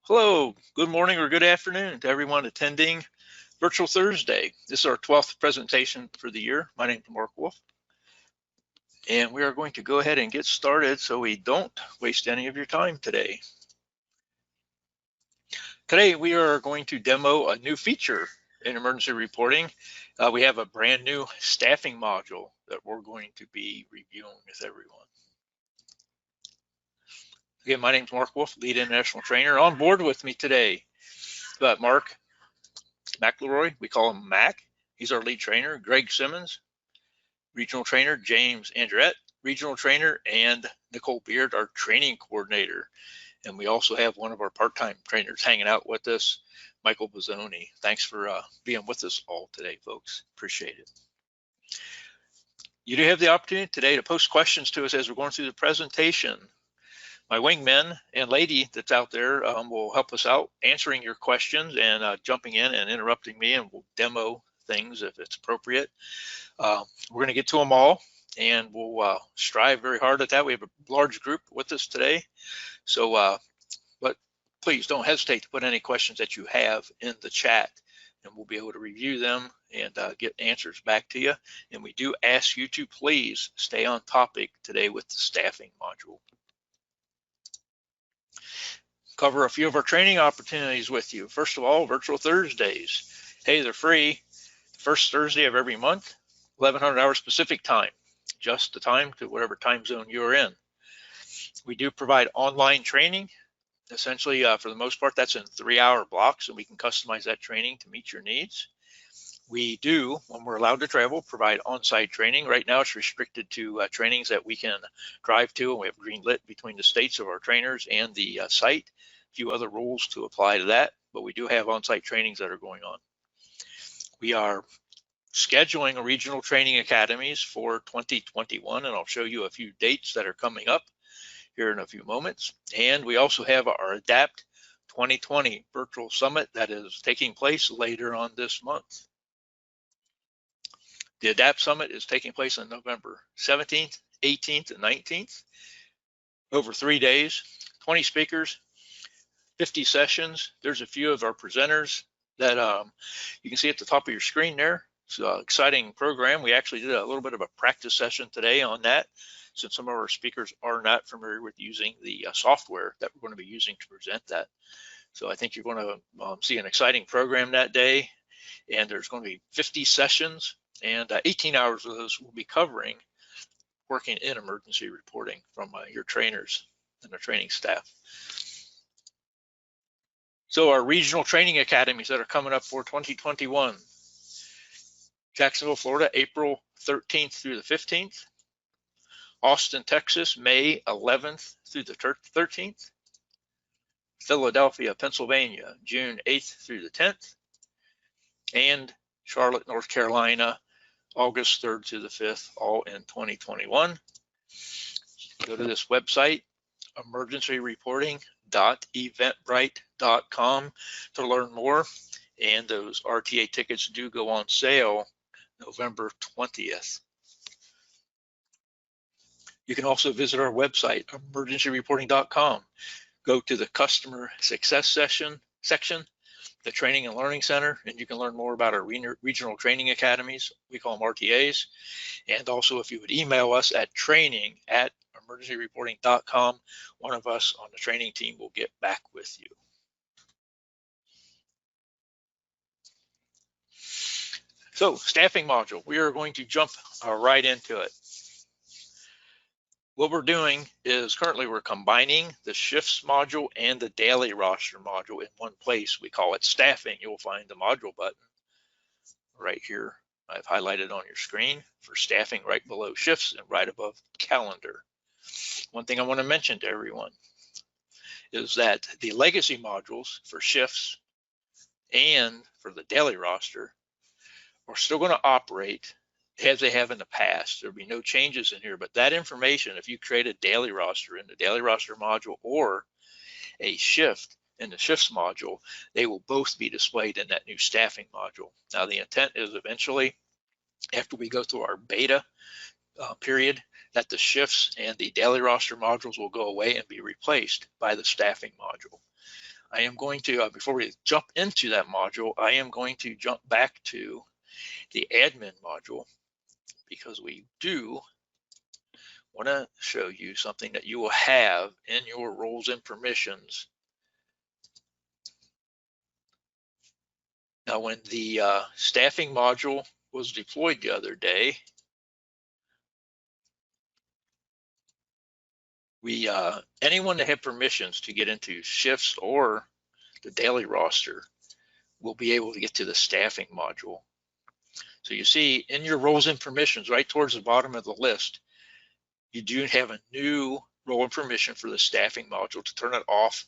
Hello, good morning or good afternoon to everyone attending Virtual Thursday. This is our 12th presentation for the year. My name is Mark Wolf, and we are going to go ahead and get started so we don't waste any of your time today. Today, we are going to demo a new feature in emergency reporting. We have a brand new staffing module that we're going to be reviewing with everyone. Again, my name is Mark Wolf, lead international trainer. On board with me today, Mark McKleroy, we call him Mac. He's our lead trainer. Greg Simmons, Regional Trainer James Angerett, Regional Trainer, and Nicole Beard, our training coordinator. And we also have one of our part-time trainers hanging out with us, Michael Bozzoni. Thanks for being with us all today, folks. Appreciate it. You do have the opportunity today to post questions to us as we're going through the presentation. My wingman and lady that's out there will help us out answering your questions and jumping in and interrupting me, and we'll demo things if it's appropriate. We're going to get to them all, and we'll strive very hard at that. We have a large group with us today, so but please don't hesitate to put any questions that you have in the chat, and we'll be able to review them and get answers back to you. And we do ask you to please stay on topic today with the staffing module. Cover a few of our training opportunities with you. First of all, Virtual Thursdays. Hey, they're free. First Thursday of every month, 1100 hours Pacific time. Just the time to whatever time zone you're in. We do provide online training. Essentially, for the most part, that's in 3-hour blocks, and we can customize that training to meet your needs. We do, when we're allowed to travel, provide on-site training. Right now, it's restricted to trainings that we can drive to, and we have green lit between the states of our trainers and the site. A few other rules to apply to that, but we do have on-site trainings that are going on. We are scheduling a regional training academies for 2021, and I'll show you a few dates that are coming up here in a few moments. And we also have our Adapt 2020 virtual summit that is taking place later on this month. The Adapt Summit is taking place on November 17th, 18th, and 19th. Over 3 days, 20 speakers, 50 sessions. There's a few of our presenters that you can see at the top of your screen there. It's an exciting program. We actually did a little bit of a practice session today on that, since some of our speakers are not familiar with using the software that we're going to be using to present that. So I think you're going to see an exciting program that day. And there's going to be 50 sessions, and 18 hours of those will be covering working in emergency reporting from your trainers and the training staff. So our regional training academies that are coming up for 2021. Jacksonville, Florida, April 13th through the 15th. Austin, Texas, May 11th through the 13th. Philadelphia, Pennsylvania, June 8th through the 10th. And Charlotte, North Carolina, August 3rd to the 5th, all in 2021. Go to this website, emergencyreporting.eventbrite.com, to learn more. And those RTA tickets do go on sale November 20th. You can also visit our website, emergencyreporting.com. Go to the customer success section, the Training and Learning Center, and you can learn more about our regional training academies. We call them RTAs. And also, if you would email us at training@emergencyreporting.com, one of us on the training team will get back with you. So, staffing module, we are going to jump right into it. What we're doing is currently we're combining the shifts module and the daily roster module in one place. We call it staffing. You'll find the module button right here. I've highlighted on your screen for staffing right below shifts and right above calendar. One thing I want to mention to everyone is that the legacy modules for shifts and for the daily roster are still going to operate as they have in the past. There'll be no changes in here, but that information, if you create a daily roster in the daily roster module or a shift in the shifts module, they will both be displayed in that new staffing module. Now, the intent is eventually, after we go through our beta period, that the shifts and the daily roster modules will go away and be replaced by the staffing module. I am going to, before we jump into that module, I am going to jump back to the admin module, because we do want to show you something that you will have in your roles and permissions. Now, when the staffing module was deployed the other day, anyone that had permissions to get into shifts or the daily roster will be able to get to the staffing module. So you see in your roles and permissions, right towards the bottom of the list, you do have a new role and permission for the staffing module to turn it off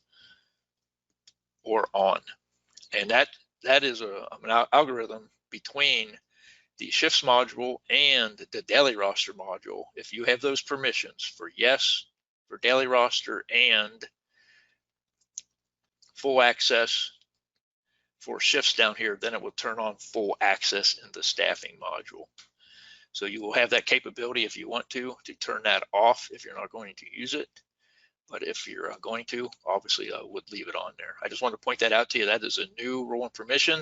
or on. And that is an algorithm between the shifts module and the daily roster module. If you have those permissions for yes, for daily roster, and full access for shifts down here, then it will turn on full access in the staffing module. So you will have that capability if you want to turn that off if you're not going to use it. But if you're going to, obviously I would leave it on there. I just want to point that out to you. That is a new role and permission,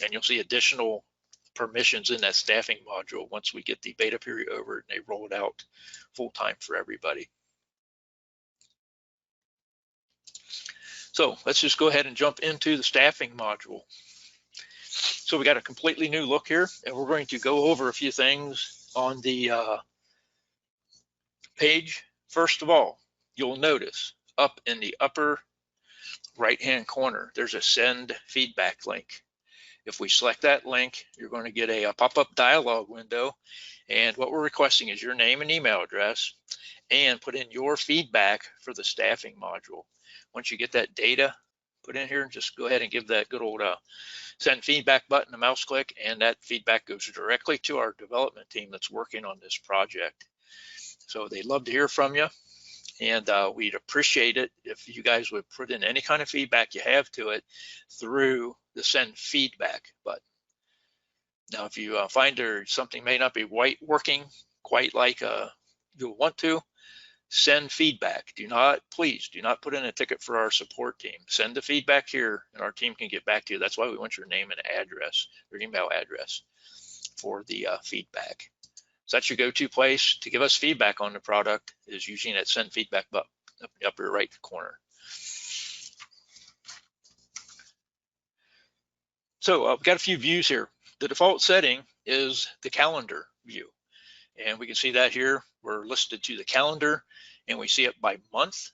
and you'll see additional permissions in that staffing module once we get the beta period over and they roll it out full time for everybody. So let's just go ahead and jump into the staffing module. So we got a completely new look here, and we're going to go over a few things on the page. First of all, you'll notice up in the upper right-hand corner, there's a send feedback link. If we select that link, you're going to get a pop-up dialog window. And what we're requesting is your name and email address, and put in your feedback for the staffing module. Once you get that data put in here, just go ahead and give that good old send feedback button a mouse click, and that feedback goes directly to our development team that's working on this project. So they'd love to hear from you, and we'd appreciate it if you guys would put in any kind of feedback you have to it through the send feedback button. Now, if you find something may not be working quite like you'll want to, send feedback. Please do not put in a ticket for our support team. Send the feedback here and our team can get back to you. That's why we want your name and address, your email address for the feedback. So that's your go-to place to give us feedback on the product, is using that send feedback button up in the upper right corner. So we've got a few views here. The default setting is the calendar view. And we can see that here. We're listed to the calendar, and we see it by month.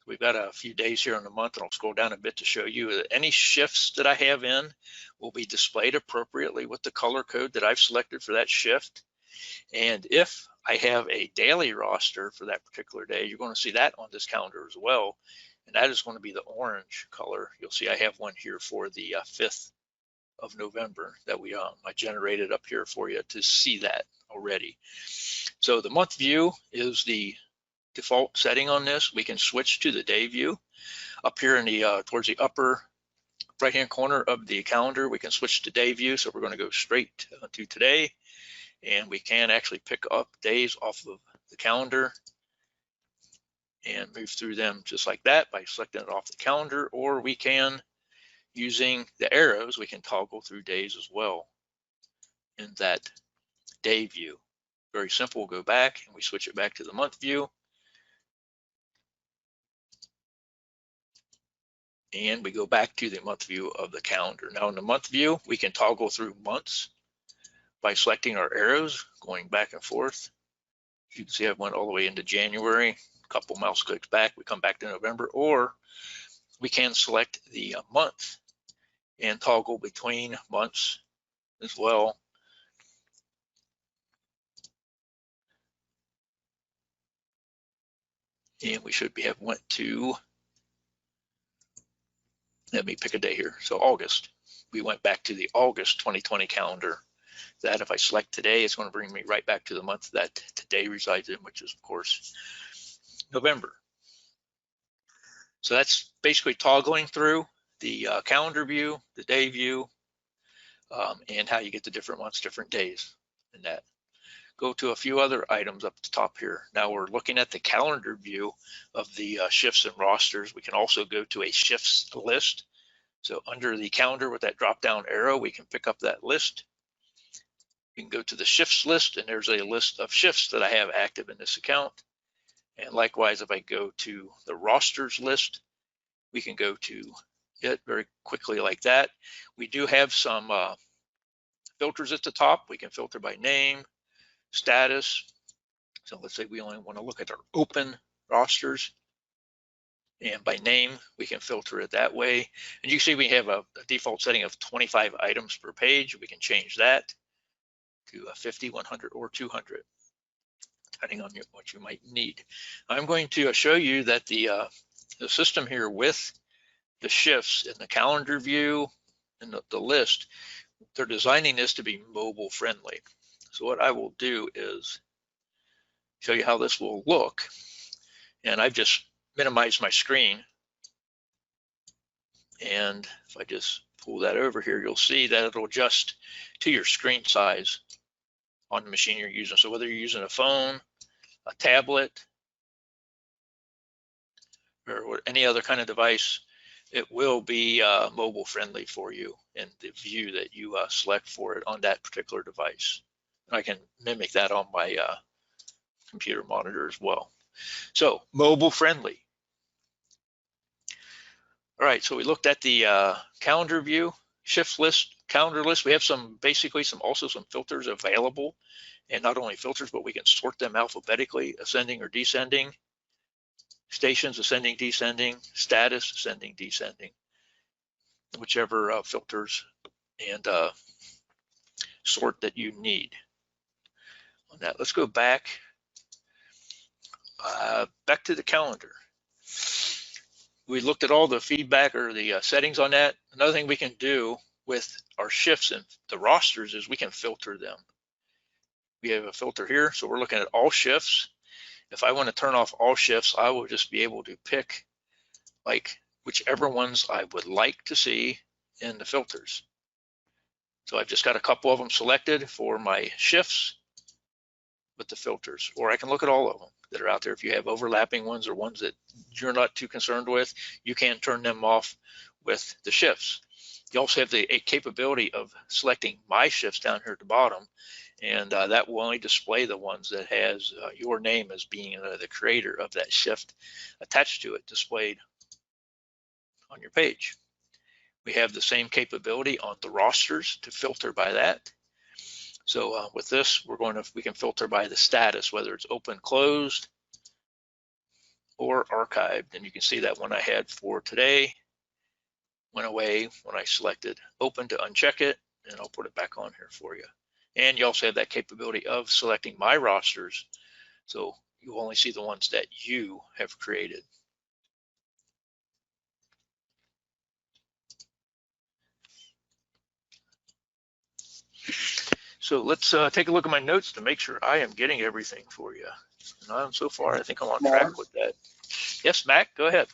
We've got a few days here in the month, and I'll scroll down a bit to show you that any shifts that I have in will be displayed appropriately with the color code that I've selected for that shift. And if I have a daily roster for that particular day, you're going to see that on this calendar as well. And that is going to be the orange color. You'll see I have one here for the 5th of November that I generated up here for you to see that already. So the month view is the default setting on this. We can switch to the day view. Up here in the towards the upper right hand corner of the calendar, we can switch to day view. So we're going to go straight to today, and we can actually pick up days off of the calendar and move through them just like that by selecting it off the calendar, or we can, using the arrows, we can toggle through days as well in that day view. Very simple. We'll go back and we switch it back to the month view, and we go back to the month view of the calendar. Now in the month view, we can toggle through months by selecting our arrows, going back and forth. You can see I went all the way into January, a couple mouse clicks back, we come back to November, or we can select the month and toggle between months as well. And we should have went to, let me pick a day here. So August, we went back to the August 2020 calendar. That if I select today, it's going to bring me right back to the month that today resides in, which is of course November. So that's basically toggling through the calendar view, the day view, and how you get the different months, different days in that. go to a few other items up at the top here. Now we're looking at the calendar view of the shifts and rosters. We can also go to a shifts list. So under the calendar with that drop down arrow, we can pick up that list. We can go to the shifts list, and there's a list of shifts that I have active in this account. And likewise, if I go to the rosters list, we can go to it very quickly like that. We do have some filters at the top. We can filter by name, status. So let's say we only want to look at our open rosters. And by name, we can filter it that way. And you can see we have a default setting of 25 items per page. We can change that to 50, 100, or 200, depending on what you might need. I'm going to show you that the system here with the shifts in the calendar view and the list, they're designing this to be mobile friendly. So what I will do is show you how this will look. And I've just minimized my screen. And if I just pull that over here, you'll see that it'll adjust to your screen size on the machine you're using. So whether you're using a phone, a tablet, or any other kind of device, it will be mobile friendly for you in the view that you select for it on that particular device. And I can mimic that on my computer monitor as well. So mobile friendly. All right, so we looked at the calendar view, shifts list, calendar list. We have also some filters available, and not only filters, but we can sort them alphabetically, ascending or descending, stations, ascending, descending, status, ascending, descending, whichever filters and sort that you need on that. Let's go back to the calendar. We looked at all the feedback or the settings on that. Another thing we can do with our shifts and the rosters is we can filter them. We have a filter here, so we're looking at all shifts. If I want to turn off all shifts, I will just be able to pick like whichever ones I would like to see in the filters. So I've just got a couple of them selected for my shifts with the filters, or I can look at all of them that are out there. If you have overlapping ones or ones that you're not too concerned with, you can turn them off with the shifts. You also have the capability of selecting my shifts down here at the bottom, and that will only display the ones that has your name as being the creator of that shift attached to it, displayed on your page. We have the same capability on the rosters to filter by that. So with this, we can filter by the status, whether it's open, closed, or archived. And you can see that one I had for today went away when I selected open to uncheck it, and I'll put it back on here for you. And you also have that capability of selecting my rosters, so you only see the ones that you have created. So let's take a look at my notes to make sure I am getting everything for you. And so far, I think I'm on track with that. Yes, Mac, go ahead.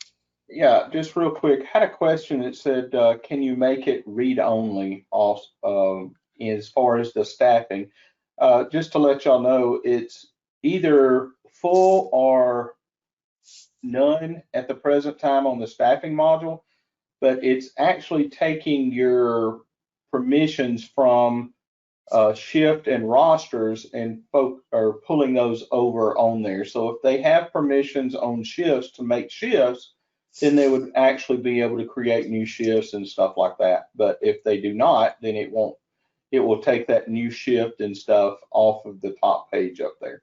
Yeah, just real quick, had a question that said, can you make it read-only as far as the staffing? Just to let y'all know, it's either full or none at the present time on the staffing module, but it's actually taking your permissions from shift and rosters and folk are pulling those over on there. So if they have permissions on shifts to make shifts, then they would actually be able to create new shifts and stuff like that. But if they do not, then it won't. It will take that new shift and stuff off of the top page up there.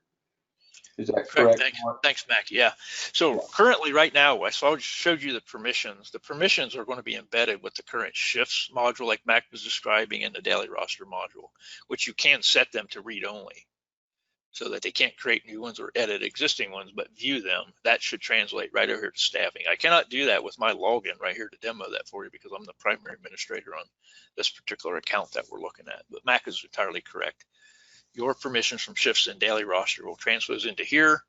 Is that correct? Thanks, Mac. Yeah. So currently, right now, I showed you the permissions. The permissions are going to be embedded with the current shifts module, like Mac was describing, in the daily roster module, which you can set them to read only, so that they can't create new ones or edit existing ones, but view them. That should translate right over here to staffing. I cannot do that with my login right here to demo that for you because I'm the primary administrator on this particular account that we're looking at. But Mac is entirely correct. Your permissions from shifts and daily roster will transpose into here,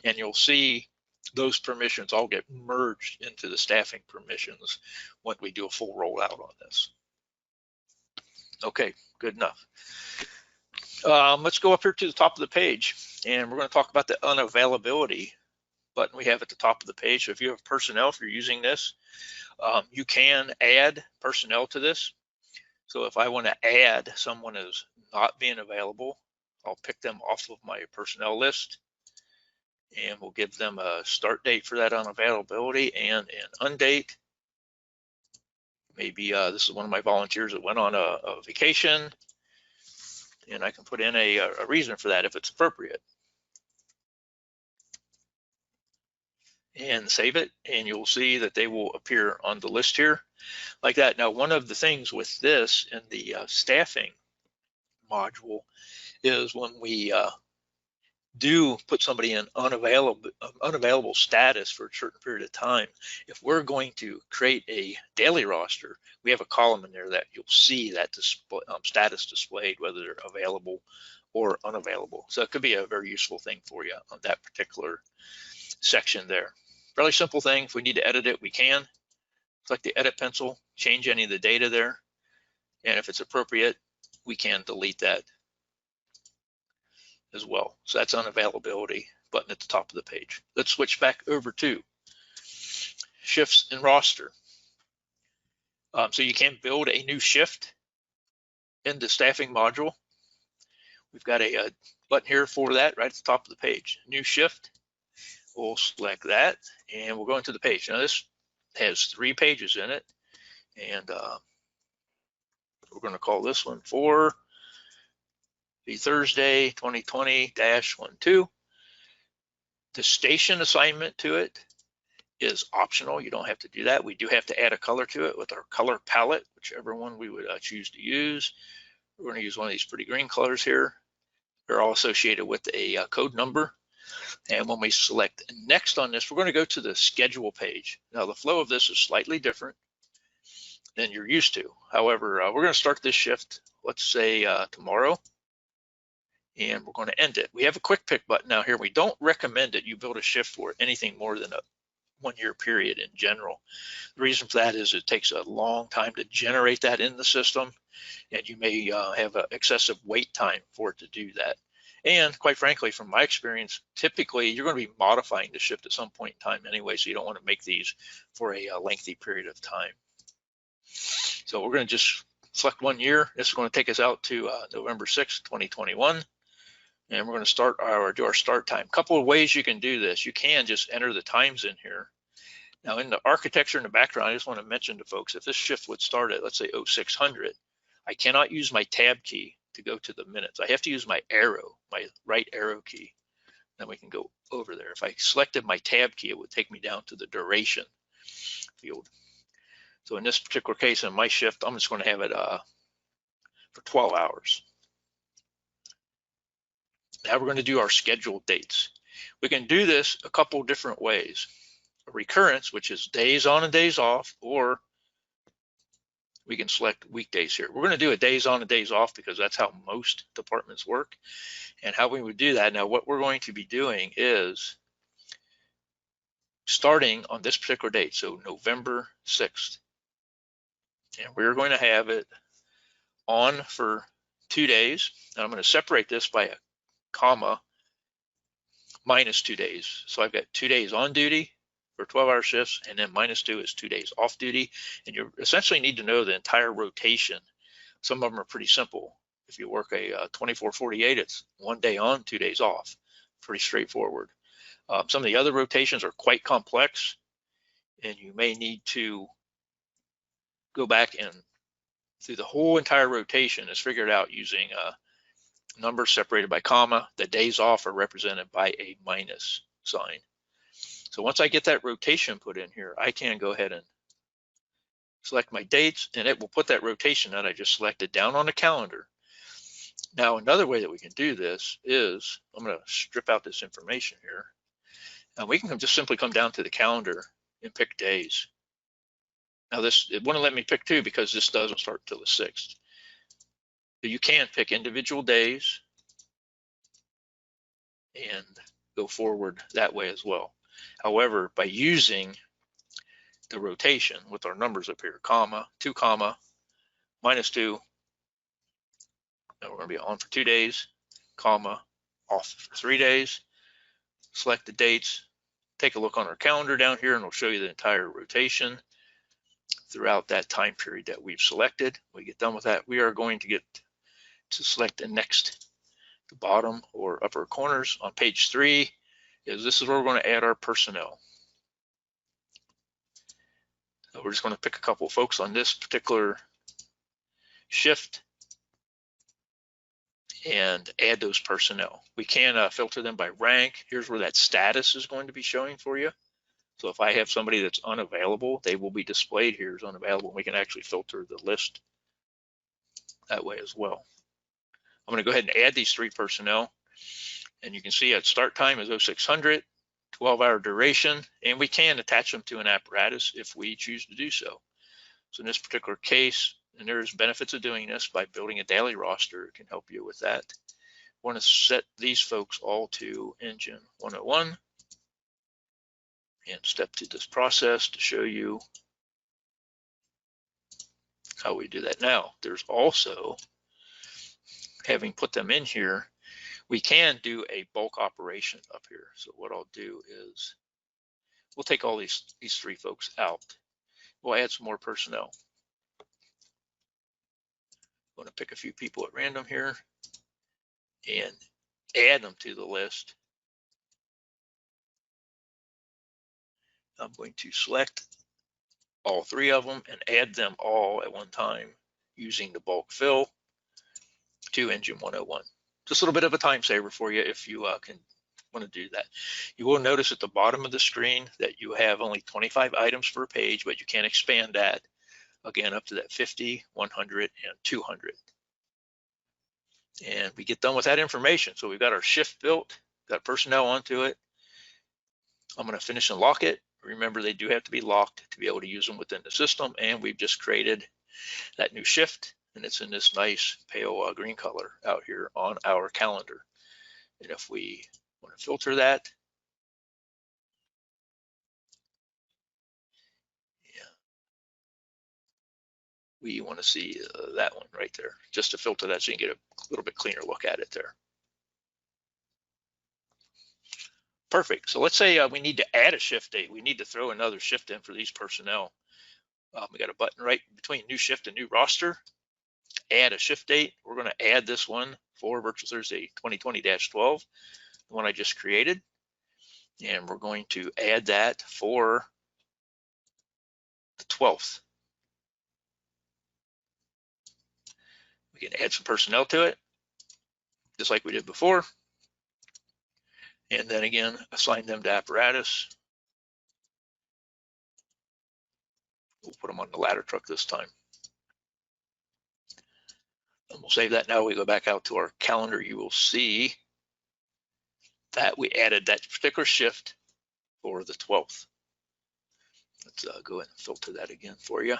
and you'll see those permissions all get merged into the staffing permissions when we do a full rollout on this. Okay, good enough. Let's go up here to the top of the page, and we're going to talk about the unavailability button we have at the top of the page. So if you have personnel, if you're using this, you can add personnel to this. So if I want to add someone who's not being available, I'll pick them off of my personnel list, and we'll give them a start date for that unavailability and an undate. Maybe this is one of my volunteers that went on a vacation, and I can put in a reason for that if it's appropriate. And save it, and you'll see that they will appear on the list here like that. Now, one of the things with this in the staffing module is when we do put somebody in unavailable status for a certain period of time, if we're going to create a daily roster, we have a column in there that you'll see that status displayed, whether they're available or unavailable. So it could be a very useful thing for you on that particular section there. Fairly simple thing. If we need to edit it, we can. Select the edit pencil, change any of the data there, and if it's appropriate, we can delete that as well. So that's unavailability button at the top of the page. Let's switch back over to shifts and roster. So you can build a new shift in the staffing module. We've got a button here for that right at the top of the page. New shift. We'll select that, and we'll go into the page. Now this has 3 pages in it, and we're going to call this one for the Thursday 2020-12. The station assignment to it is optional. You don't have to do that. We do have to add a color to it with our color palette, whichever one we would choose to use. We're going to use one of these pretty green colors here. They're all associated with a code number. And when we select next on this, we're going to go to the schedule page. Now, the flow of this is slightly different than you're used to. However, we're going to start this shift, let's say tomorrow, and we're going to end it. We have a quick pick button now here. We don't recommend that you build a shift for anything more than a 1-year period in general. The reason for that is it takes a long time to generate that in the system, and you may have an excessive wait time for it to do that. And quite frankly, from my experience, typically you're going to be modifying the shift at some point in time anyway, so you don't want to make these for a lengthy period of time. So we're going to just select 1 year. This is going to take us out to November 6th, 2021. And we're going to do our start time. A couple of ways you can do this. You can just enter the times in here. Now in the architecture in the background, I just want to mention to folks, if this shift would start at, let's say 0600, I cannot use my tab key to go to the minutes. I have to use my arrow, my right arrow key. Then we can go over there. If I selected my tab key, it would take me down to the duration field. So in this particular case, in my shift, I'm just going to have it for 12 hours. Now we're going to do our scheduled dates. We can do this a couple different ways. A recurrence, which is days on and days off, or we can select weekdays here. We're going to do a days on and days off because that's how most departments work. And how we would do that, now what we're going to be doing is starting on this particular date, so November 6th. And we're going to have it on for 2 days. And I'm going to separate this by a comma minus 2 days. So I've got 2 days on duty for 12-hour shifts, and then -2 is 2 days off duty. And you essentially need to know the entire rotation. Some of them are pretty simple. If you work a 24/48, it's 1 day on, 2 days off. Pretty straightforward. Some of the other rotations are quite complex, and you may need to go back and through the whole entire rotation is figured out using numbers separated by comma. The days off are represented by a minus sign. So once I get that rotation put in here, I can go ahead and select my dates, and it will put that rotation that I just selected down on the calendar. Now, another way that we can do this is, I'm going to strip out this information here, and we can just simply come down to the calendar and pick days. Now this, it wouldn't let me pick 2 because this doesn't start till the 6th. So you can pick individual days and go forward that way as well. However, by using the rotation with our numbers up here, comma, 2 comma, -2, And we're going to be on for 2 days, comma, off for 3 days. Select the dates. Take a look on our calendar down here, and we'll show you the entire rotation throughout that time period that we've selected. When we get done with that, we are going to get to select the next, the bottom or upper corners on page 3. This is where we're going to add our personnel. So we're just going to pick a couple of folks on this particular shift and add those personnel. We can filter them by rank. Here's where that status is going to be showing for you. So if I have somebody that's unavailable, they will be displayed here as unavailable. We can actually filter the list that way as well. I'm going to go ahead and add these 3 personnel, and you can see at start time is 0600, 12-hour duration, and we can attach them to an apparatus if we choose to do so. So in this particular case, and there's benefits of doing this by building a daily roster, it can help you with that. I want to set these folks all to engine 101 and step through this process to show you how we do that. Now, there's also, having put them in here, we can do a bulk operation up here. So what I'll do is we'll take all these 3 folks out. We'll add some more personnel. I'm going to pick a few people at random here and add them to the list. I'm going to select all 3 of them and add them all at one time using the bulk fill to engine 101. Just a little bit of a time saver for you if you can want to do that. You will notice at the bottom of the screen that you have only 25 items per page, but you can expand that again up to that 50, 100, and 200. And we get done with that information. So we've got our shift built, got personnel onto it. I'm going to finish and lock it. Remember, they do have to be locked to be able to use them within the system. And we've just created that new shift, and it's in this nice pale green color out here on our calendar. And if we want to filter that, we want to see that one right there, just to filter that so you can get a little bit cleaner look at it there. Perfect. So let's say we need to add a shift date. We need to throw another shift in for these personnel. We got a button right between new shift and new roster. Add a shift date. We're going to add this one for Virtual Thursday 2020-12, the one I just created. And we're going to add that for the 12th. We can add some personnel to it, just like we did before. And then again, assign them to apparatus. We'll put them on the ladder truck this time. And we'll save that. Now we go back out to our calendar. You will see that we added that particular shift for the 12th. Let's go ahead and filter that again for you,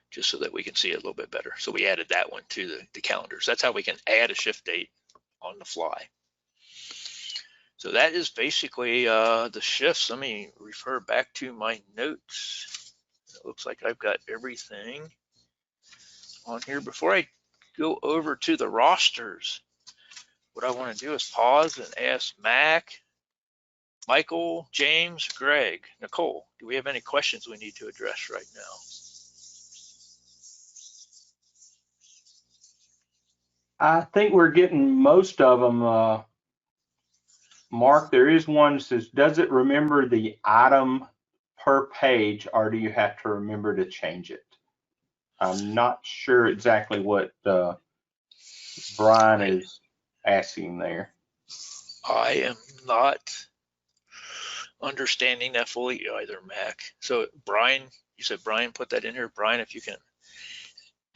just so that we can see it a little bit better. So we added that one to the calendars. That's how we can add a shift date on the fly. So that is basically the shifts. Let me refer back to my notes. It looks like I've got everything on here. Before I go over to the rosters, what I want to do is pause and ask Mac, Michael, James, Greg, Nicole, do we have any questions we need to address right now? I think we're getting most of them. Mark, there is one that says, does it remember the item per page, or do you have to remember to change it? I'm not sure exactly what Brian is asking there. I am not understanding that fully either, Mac. So Brian, you said Brian put that in here. Brian, if you can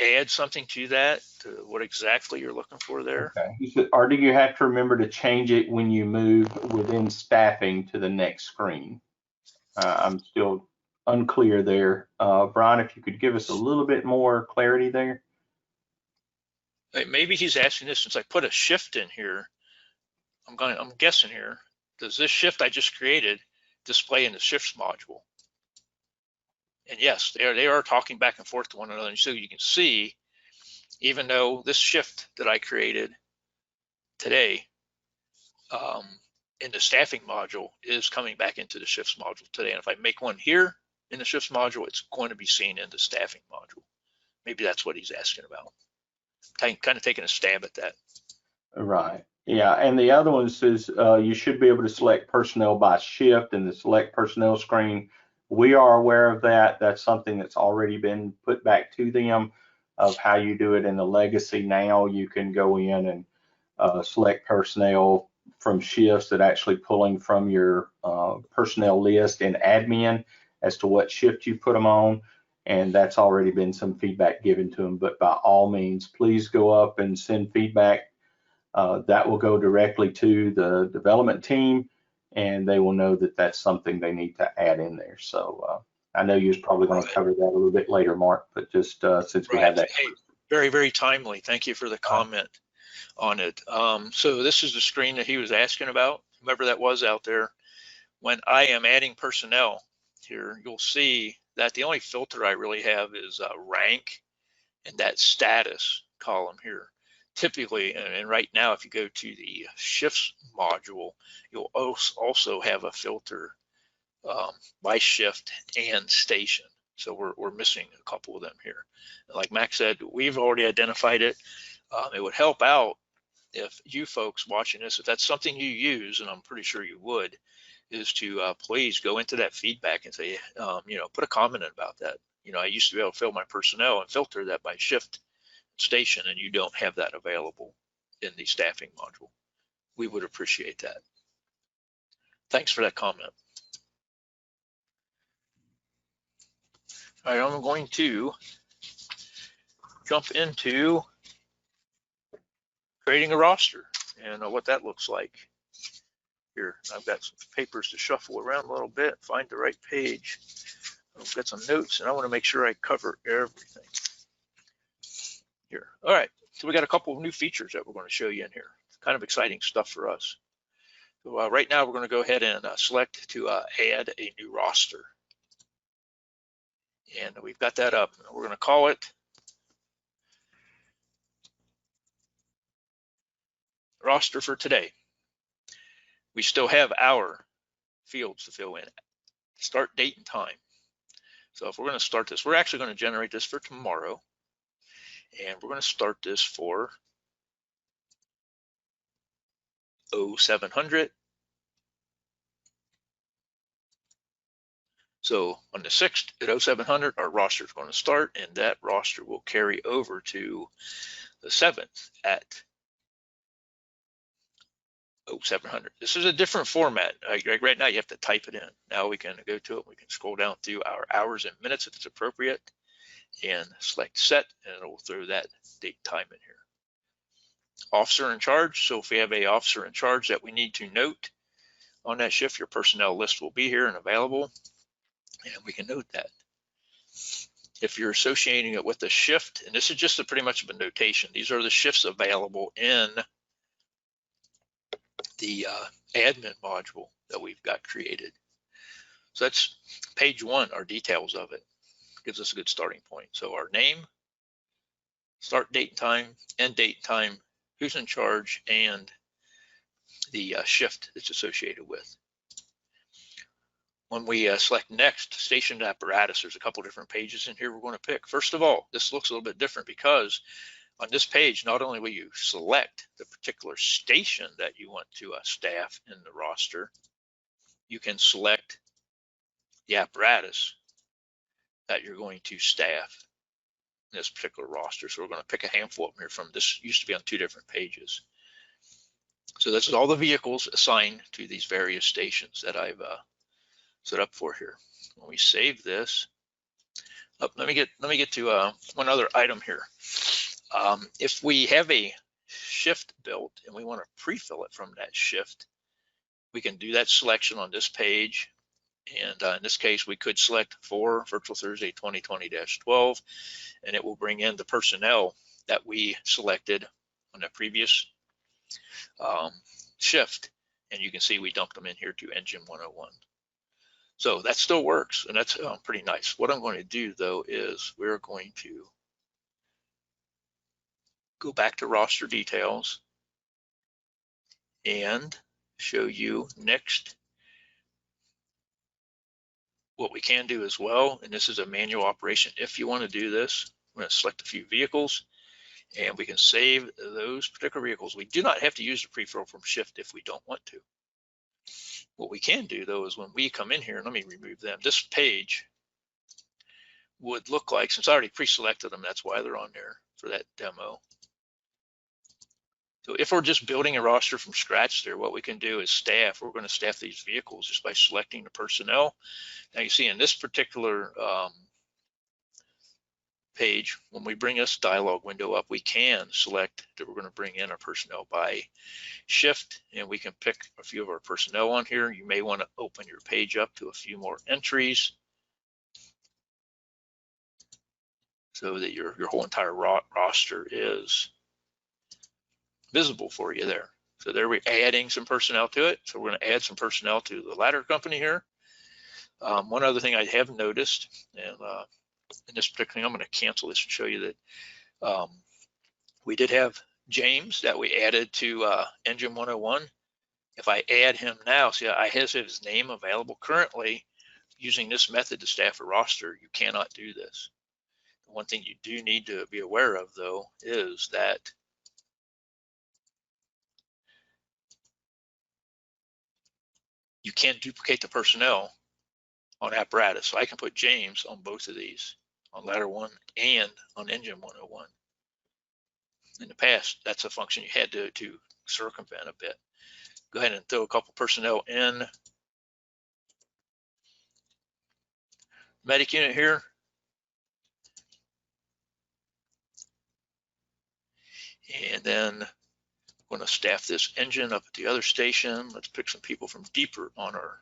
add something to that, to what exactly you're looking for there. Okay. He said, or do you have to remember to change it when you move within staffing to the next screen? I'm still unclear there. Brian, if you could give us a little bit more clarity there. Maybe he's asking this since I put a shift in here. I'm guessing here. Does this shift I just created display in the shifts module? And yes, they are talking back and forth to one another. And so you can see, even though this shift that I created today in the staffing module is coming back into the shifts module today. And if I make one here in the shifts module, it's going to be seen in the staffing module. Maybe that's what he's asking about. Kind of taking a stab at that. Right. Yeah. And the other one says you should be able to select personnel by shift in the select personnel screen. We are aware of that. That's something that's already been put back to them of how you do it in the legacy. Now you can go in and select personnel from shifts that actually pulling from your personnel list in admin as to what shift you put them on. And that's already been some feedback given to them. But by all means, please go up and send feedback. That will go directly to the development team, and they will know that that's something they need to add in there. So I know you're probably going to cover that a little bit later, Mark, but just since we have that. Hey, very, very timely. Thank you for the comment on it. So this is the screen that he was asking about, whoever that was out there. When I am adding personnel here, you'll see that the only filter I really have is rank and that status column here. Typically, and right now, if you go to the shifts module, you'll also have a filter by shift and station. So we're missing a couple of them here. And like Max said, we've already identified it. It would help out if you folks watching this, if that's something you use, and I'm pretty sure you would, is to please go into that feedback and say, put a comment about that. I used to be able to fill my personnel and filter that by shift station, and you don't have that available in the staffing module. We would appreciate that. Thanks for that comment. All right, I'm going to jump into creating a roster and what that looks like. Here, I've got some papers to shuffle around a little bit, find the right page. I've got some notes, and I want to make sure I cover everything here. All right, so we got a couple of new features that we're going to show you in here. Kind of exciting stuff for us. So right now we're going to go ahead and select to add a new roster. And we've got that up. We're going to call it roster for today. We still have our fields to fill in, start date and time. So if we're going to start this, we're actually going to generate this for tomorrow. And we're going to start this for 0700. So on the 6th at 0700, our roster is going to start, and that roster will carry over to the 7th at 0700. This is a different format. Right now you have to type it in. Now we can go to it. We can scroll down through our hours and minutes if it's appropriate and select set, and it will throw that date time in here. Officer in charge. So if we have a officer in charge that we need to note on that shift, your personnel list will be here and available, and we can note that. If you're associating it with a shift, and this is just pretty much of a notation, these are the shifts available in the admin module that we've got created. So that's page 1, our details of it. Gives us a good starting point. So our name, start date and time, end date and time, who's in charge, and the shift that's associated with. When we select next, stationed apparatus, there's a couple different pages in here we're going to pick. First of all, this looks a little bit different because on this page, not only will you select the particular station that you want to staff in the roster, you can select the apparatus that you're going to staff in this particular roster. So we're going to pick a handful of them here from this. Used to be on 2 different pages. So this is all the vehicles assigned to these various stations that I've set up for here. When we save this, let me get to one other item here. If we have a shift built and we want to pre-fill it from that shift, we can do that selection on this page. And in this case, we could select for Virtual Thursday 2020-12, and it will bring in the personnel that we selected on the previous shift. And you can see we dumped them in here to Engine 101. So that still works, and that's pretty nice. What I'm going to do though is we're going to go back to roster details and show you next what we can do as well. And this is a manual operation. If you want to do this, we're going to select a few vehicles and we can save those particular vehicles. We do not have to use the pre-fill from Shift if we don't want to. What we can do though is when we come in here, and let me remove them, this page would look like, since I already pre-selected them, that's why they're on there for that demo. So if we're just building a roster from scratch there, what we can do is staff. We're going to staff these vehicles just by selecting the personnel. Now you see in this particular page, when we bring this dialog window up, we can select that we're going to bring in our personnel by Shift, and we can pick a few of our personnel on here. You may want to open your page up to a few more entries so that your whole entire roster is visible for you there. So there we're adding some personnel to it. So we're going to add some personnel to the ladder company here. One other thing I have noticed, and in this particular thing, I'm going to cancel this and show you that we did have James that we added to Engine 101. If I add him now, see, I have his name available. Currently, using this method to staff a roster, you cannot do this. One thing you do need to be aware of, though, is that you can't duplicate the personnel on apparatus. So I can put James on both of these, on ladder 1 and on Engine 101. In the past, that's a function you had to circumvent a bit. Go ahead and throw a couple personnel in. Medic unit here. And then I'm going to staff this engine up at the other station. Let's pick some people from deeper on our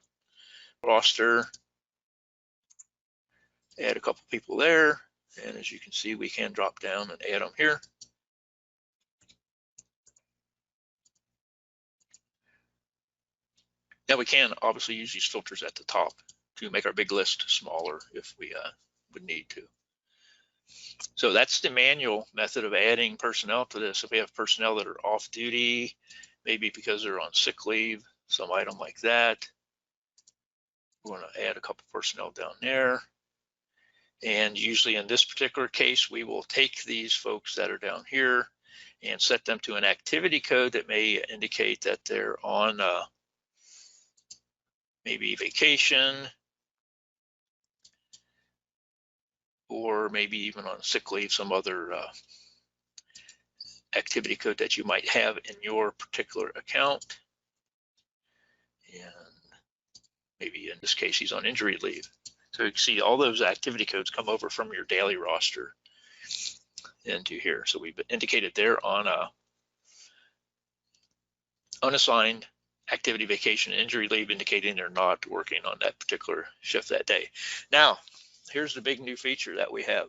roster. Add a couple people there. And as you can see, we can drop down and add them here. Now we can obviously use these filters at the top to make our big list smaller if we would need to. So that's the manual method of adding personnel to this. If we have personnel that are off duty, maybe because they're on sick leave, some item like that, we're going to add a couple personnel down there. And usually in this particular case, we will take these folks that are down here and set them to an activity code that may indicate that they're on maybe vacation, or maybe even on sick leave, some other activity code that you might have in your particular account. And maybe in this case, he's on injury leave. So you can see all those activity codes come over from your daily roster into here. So we've indicated there on a unassigned activity, vacation, injury leave, indicating they're not working on that particular shift that day. Now, here's the big new feature that we have.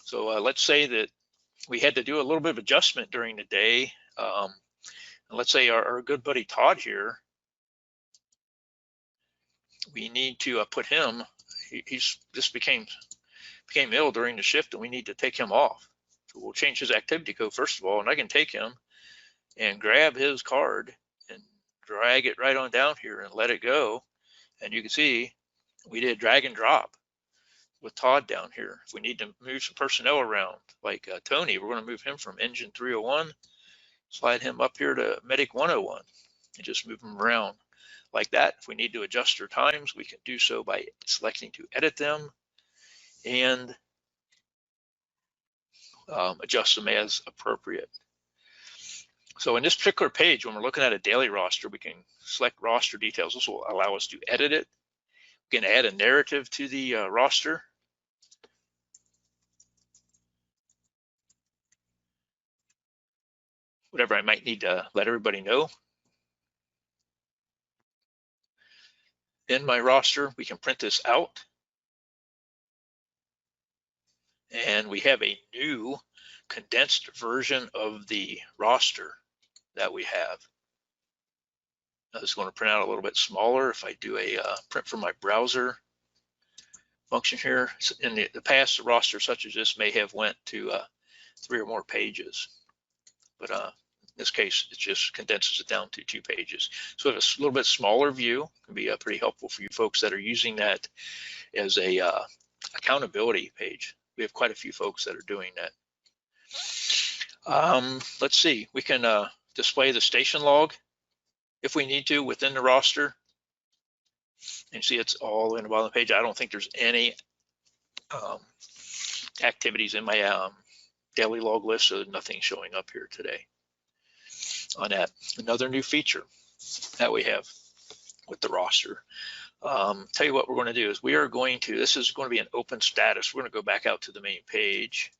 So let's say that we had to do a little bit of adjustment during the day. Let's say our good buddy Todd here, we need to put him, this became ill during the shift and we need to take him off. So we'll change his activity code first of all, and I can take him and grab his card and drag it right on down here and let it go. And you can see we did drag and drop with Todd down here. If we need to move some personnel around, like Tony, we're going to move him from engine 301, slide him up here to medic 101, and just move him around like that. If we need to adjust their times, we can do so by selecting to edit them and adjust them as appropriate. So in this particular page, when we're looking at a daily roster, we can select roster details. This will allow us to edit it. We can add a narrative to the roster. Whatever I might need to let everybody know. In my roster, we can print this out. And we have a new condensed version of the roster that we have. This is going to print out a little bit smaller if I do a print from my browser function here. In the past, a roster such as this may have went to 3 or more pages, but in this case, it just condenses it down to 2 pages. So a little bit smaller view can be pretty helpful for you folks that are using that as a accountability page. We have quite a few folks that are doing that. Let's see, we can display the station log if we need to within the roster. And see, it's all in the bottom of the page. I don't think there's any activities in my daily log list, so nothing's showing up here today on that. Another new feature that we have with the roster. Tell you what we're going to do is we are going to, this is going to be an open status. We're going to go back out to the main page,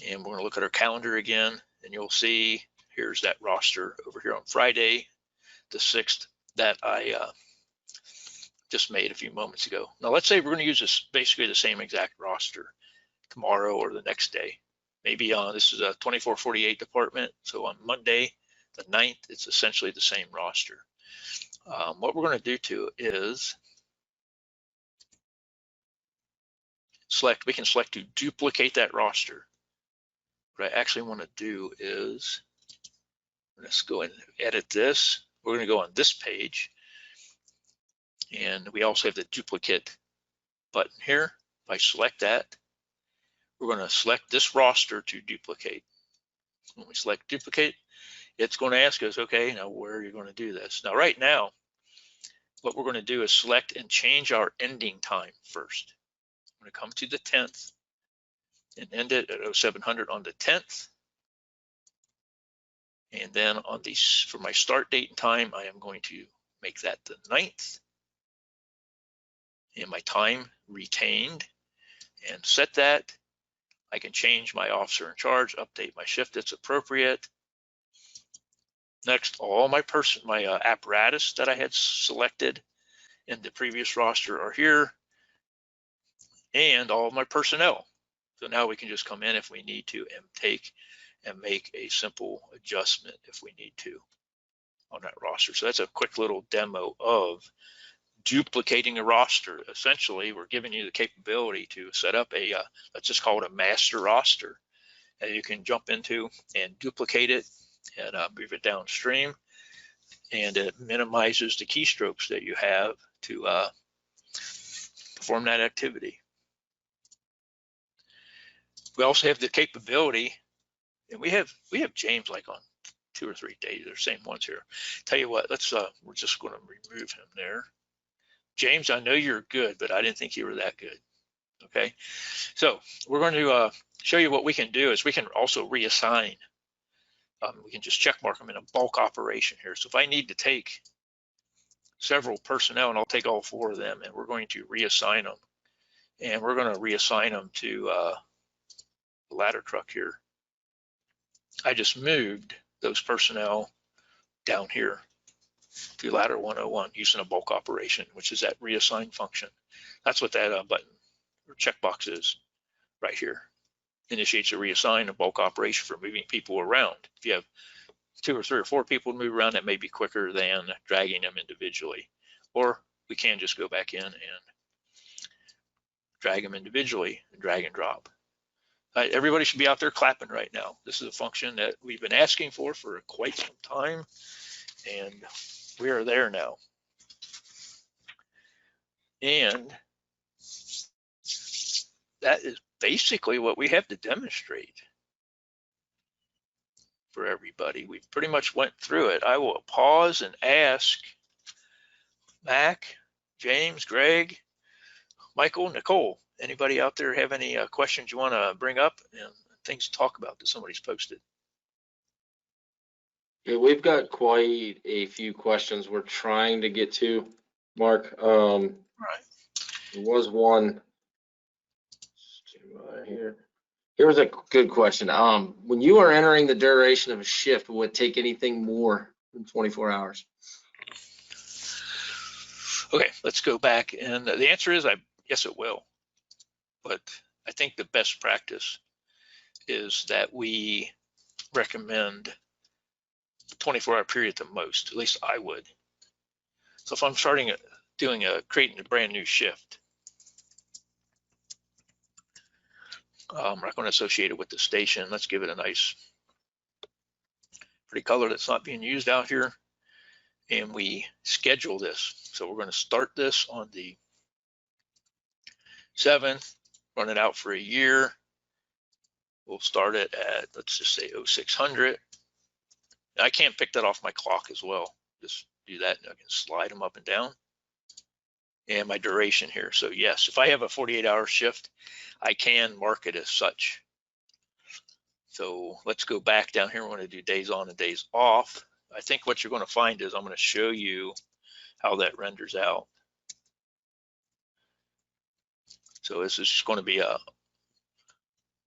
and we're going to look at our calendar again, and you'll see here's that roster over here on Friday, the 6th, that I just made a few moments ago. Now let's say we're going to use this basically the same exact roster tomorrow or the next day. Maybe this is a 2448 department, so on Monday the 9th, it's essentially the same roster. What we're going to do too is select, we can select to duplicate that roster. What I actually want to do is, let's go and edit this. We're going to go on this page, and we also have the duplicate button here. If I select that, we're going to select this roster to duplicate. When we select duplicate, it's going to ask us, okay, now where are you going to do this? Now, right now, what we're going to do is select and change our ending time first. I'm going to come to the 10th and end it at 0700 on the 10th. And then on the, for my start date and time, I am going to make that the 9th. And my time retained, and set that. I can change my officer in charge, update my shift that's appropriate. Next, all my apparatus that I had selected in the previous roster are here, and all of my personnel. So now we can just come in if we need to and take and make a simple adjustment if we need to on that roster. So that's a quick little demo of duplicating a roster. Essentially, we're giving you the capability to set up a, let's just call it a master roster, and you can jump into and duplicate it and move it downstream, and it minimizes the keystrokes that you have to perform that activity. We also have the capability, and we have James like on 2 or 3 days, the same ones here. Tell you what, let's we're just going to remove him there. James, I know you're good, but I didn't think you were that good. Okay, so we're going to show you what we can do is we can also reassign. We can just check mark them in a bulk operation here. So if I need to take several personnel, and I'll take all 4 of them, and we're going to reassign them, and we're going to reassign them to the ladder truck here. I just moved those personnel down here to ladder 101 using a bulk operation, which is that reassign function. That's what that button or checkbox is right here. Initiates a reassign, a bulk operation for moving people around. If you have 2 or 3 or 4 people to move around, that may be quicker than dragging them individually. Or we can just go back in and drag them individually and drag and drop. Everybody should be out there clapping right now. This is a function that we've been asking for quite some time, and we are there now. And that is basically what we have to demonstrate for everybody. We pretty much went through it. I will pause and ask Mac, James, Greg, Michael, Nicole, anybody out there have any questions you want to bring up and things to talk about that somebody's posted? Yeah, we've got quite a few questions we're trying to get to, Mark. Right. There was one here. Here's a good question. When you are entering the duration of a shift, will it take anything more than 24 hours? Okay, let's go back. And the answer is yes, it will. But I think the best practice is that we recommend 24-hour period the most. At least I would. So if I'm creating a brand new shift, I'm not going to associate it with the station. Let's give it a nice pretty color that's not being used out here. And we schedule this. So we're going to start this on the 7th, run it out for a year. We'll start it at, let's just say 0600. I can't pick that off my clock as well. Just do that and I can slide them up and down. And my duration here. So yes, if I have a 48-hour shift, I can mark it as such. So let's go back down here. We're going to do days on and days off. I think what you're going to find is I'm going to show you how that renders out. So this is going to be a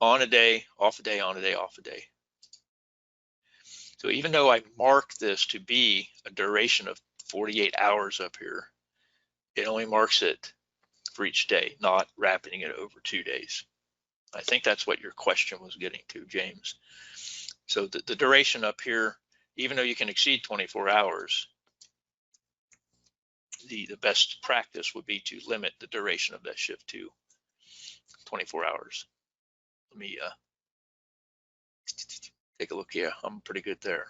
on a day, off a day, on a day, off a day. So even though I mark this to be a duration of 48 hours up here, it only marks it for each day, not wrapping it over 2 days. I think that's what your question was getting to, James. So the duration up here, even though you can exceed 24 hours, the best practice would be to limit the duration of that shift to 24 hours. Let me take a look. Yeah, I'm pretty good there.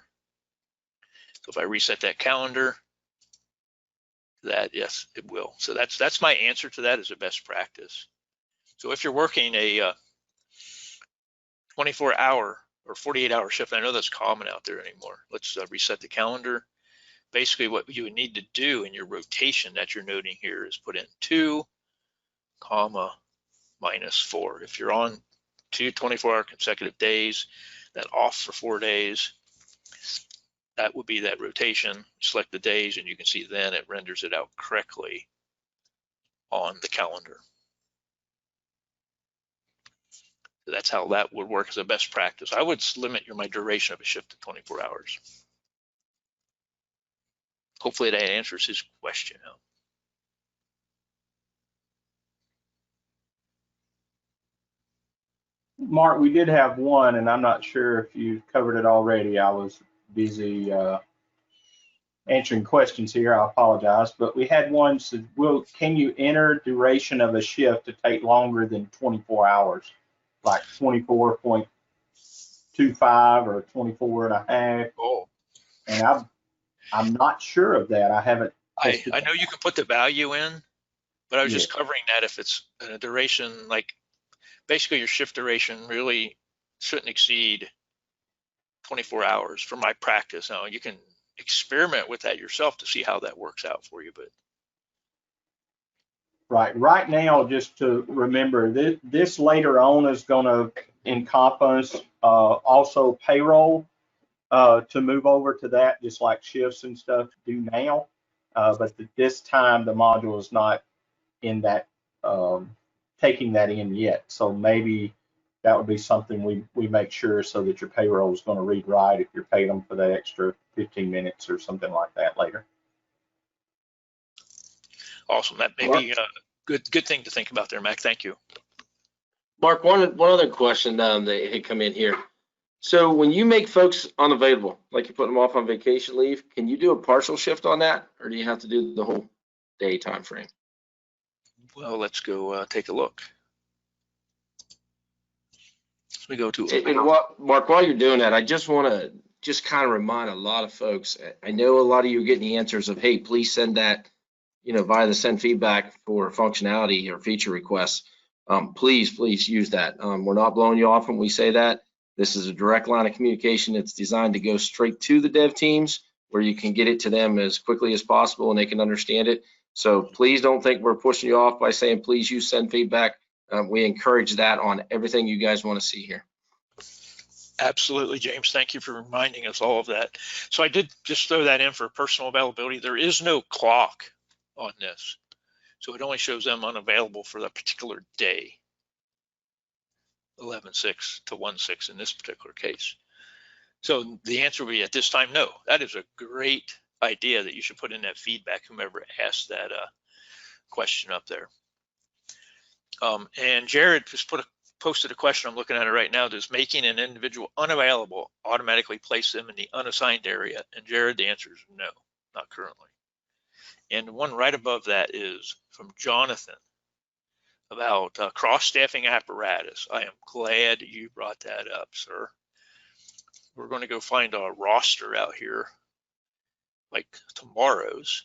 So if I reset that calendar, that, yes, it will. So that's my answer to that as a best practice. So if you're working a 24-hour or 48-hour shift, I know that's common out there anymore. Let's reset the calendar. Basically, what you would need to do in your rotation that you're noting here is put in 2, comma, -4. If you're on 2 24-hour consecutive days, then off for 4 days, that would be that rotation. Select the days and you can see then it renders it out correctly on the calendar. So that's how that would work as a best practice. I would limit my duration of a shift to 24 hours. Hopefully that answers his question. Mark, we did have one, and I'm not sure if you covered it already. I was busy answering questions here. I apologize, but we had one said, can you enter duration of a shift to take longer than 24 hours, like 24.25 or 24 and a half? Oh. And I'm not sure of that. I haven't. I know you can put the value in, but I was just covering that if it's a duration, like basically your shift duration really shouldn't exceed 24 hours for my practice. Now you can experiment with that yourself to see how that works out for you, but right now, just to remember, this later on is going to encompass also payroll to move over to that, just like shifts and stuff do now. But this time the module is not in that, taking that in yet. So maybe that would be something we make sure so that your payroll is going to read right if you're paying them for that extra 15 minutes or something like that later. Awesome. That may be a good thing to think about there, Mac. Thank you. Mark, one other question that had come in here. So when you make folks unavailable, like you put them off on vacation leave, can you do a partial shift on that, or do you have to do the whole day time frame? Well, let's go take a look. Let me go to Mark, while you're doing that, I just want to kind of remind a lot of folks. I know a lot of you are getting the answers of, hey, please send that, via the send feedback for functionality or feature requests. Please use that. We're not blowing you off when we say that. This is a direct line of communication. It's designed to go straight to the dev teams where you can get it to them as quickly as possible and they can understand it. So please don't think we're pushing you off by saying, please use send feedback. We encourage that on everything you guys want to see here. Absolutely, James. Thank you for reminding us all of that. So I did just throw that in for personal availability. There is no clock on this. So it only shows them unavailable for that particular day. 11/6 to 1/6 in this particular case. So the answer would be at this time, no. That is a great idea that you should put in that feedback, whomever asked that question up there. And Jared just put a posted a question, I'm looking at it right now. Does making an individual unavailable automatically place them in the unassigned area? And Jared, the answer is no, not currently. And the one right above that is from Jonathan about cross-staffing apparatus. I am glad you brought that up, sir. We're going to go find a roster out here, like tomorrow's,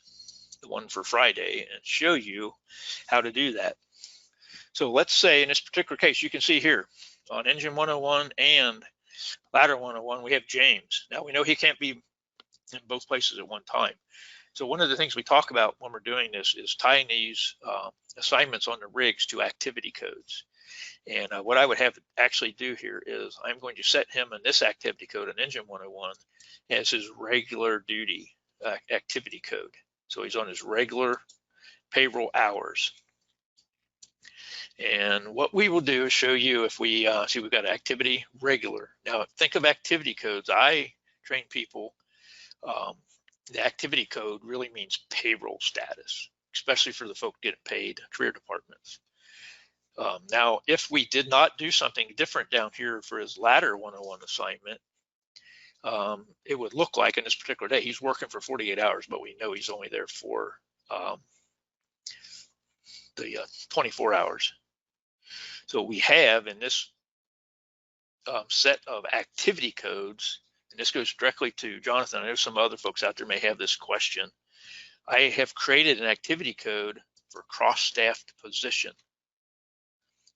the one for Friday, and show you how to do that. So let's say in this particular case, you can see here on Engine 101 and Ladder 101, we have James. Now we know he can't be in both places at one time. So one of the things we talk about when we're doing this is tying these assignments on the rigs to activity codes. And what I would have actually do here is I'm going to set him in this activity code on Engine 101 as his regular duty activity code. So he's on his regular payroll hours. And what we will do is show you if we see we've got activity regular. Now think of activity codes. I train people. The activity code really means payroll status, especially for the folk getting paid, career departments. Now, if we did not do something different down here for his Ladder 101 assignment, it would look like in this particular day, he's working for 48 hours, but we know he's only there for the 24 hours. So we have in this set of activity codes, and this goes directly to Jonathan. I know some other folks out there may have this question. I have created an activity code for cross-staffed position.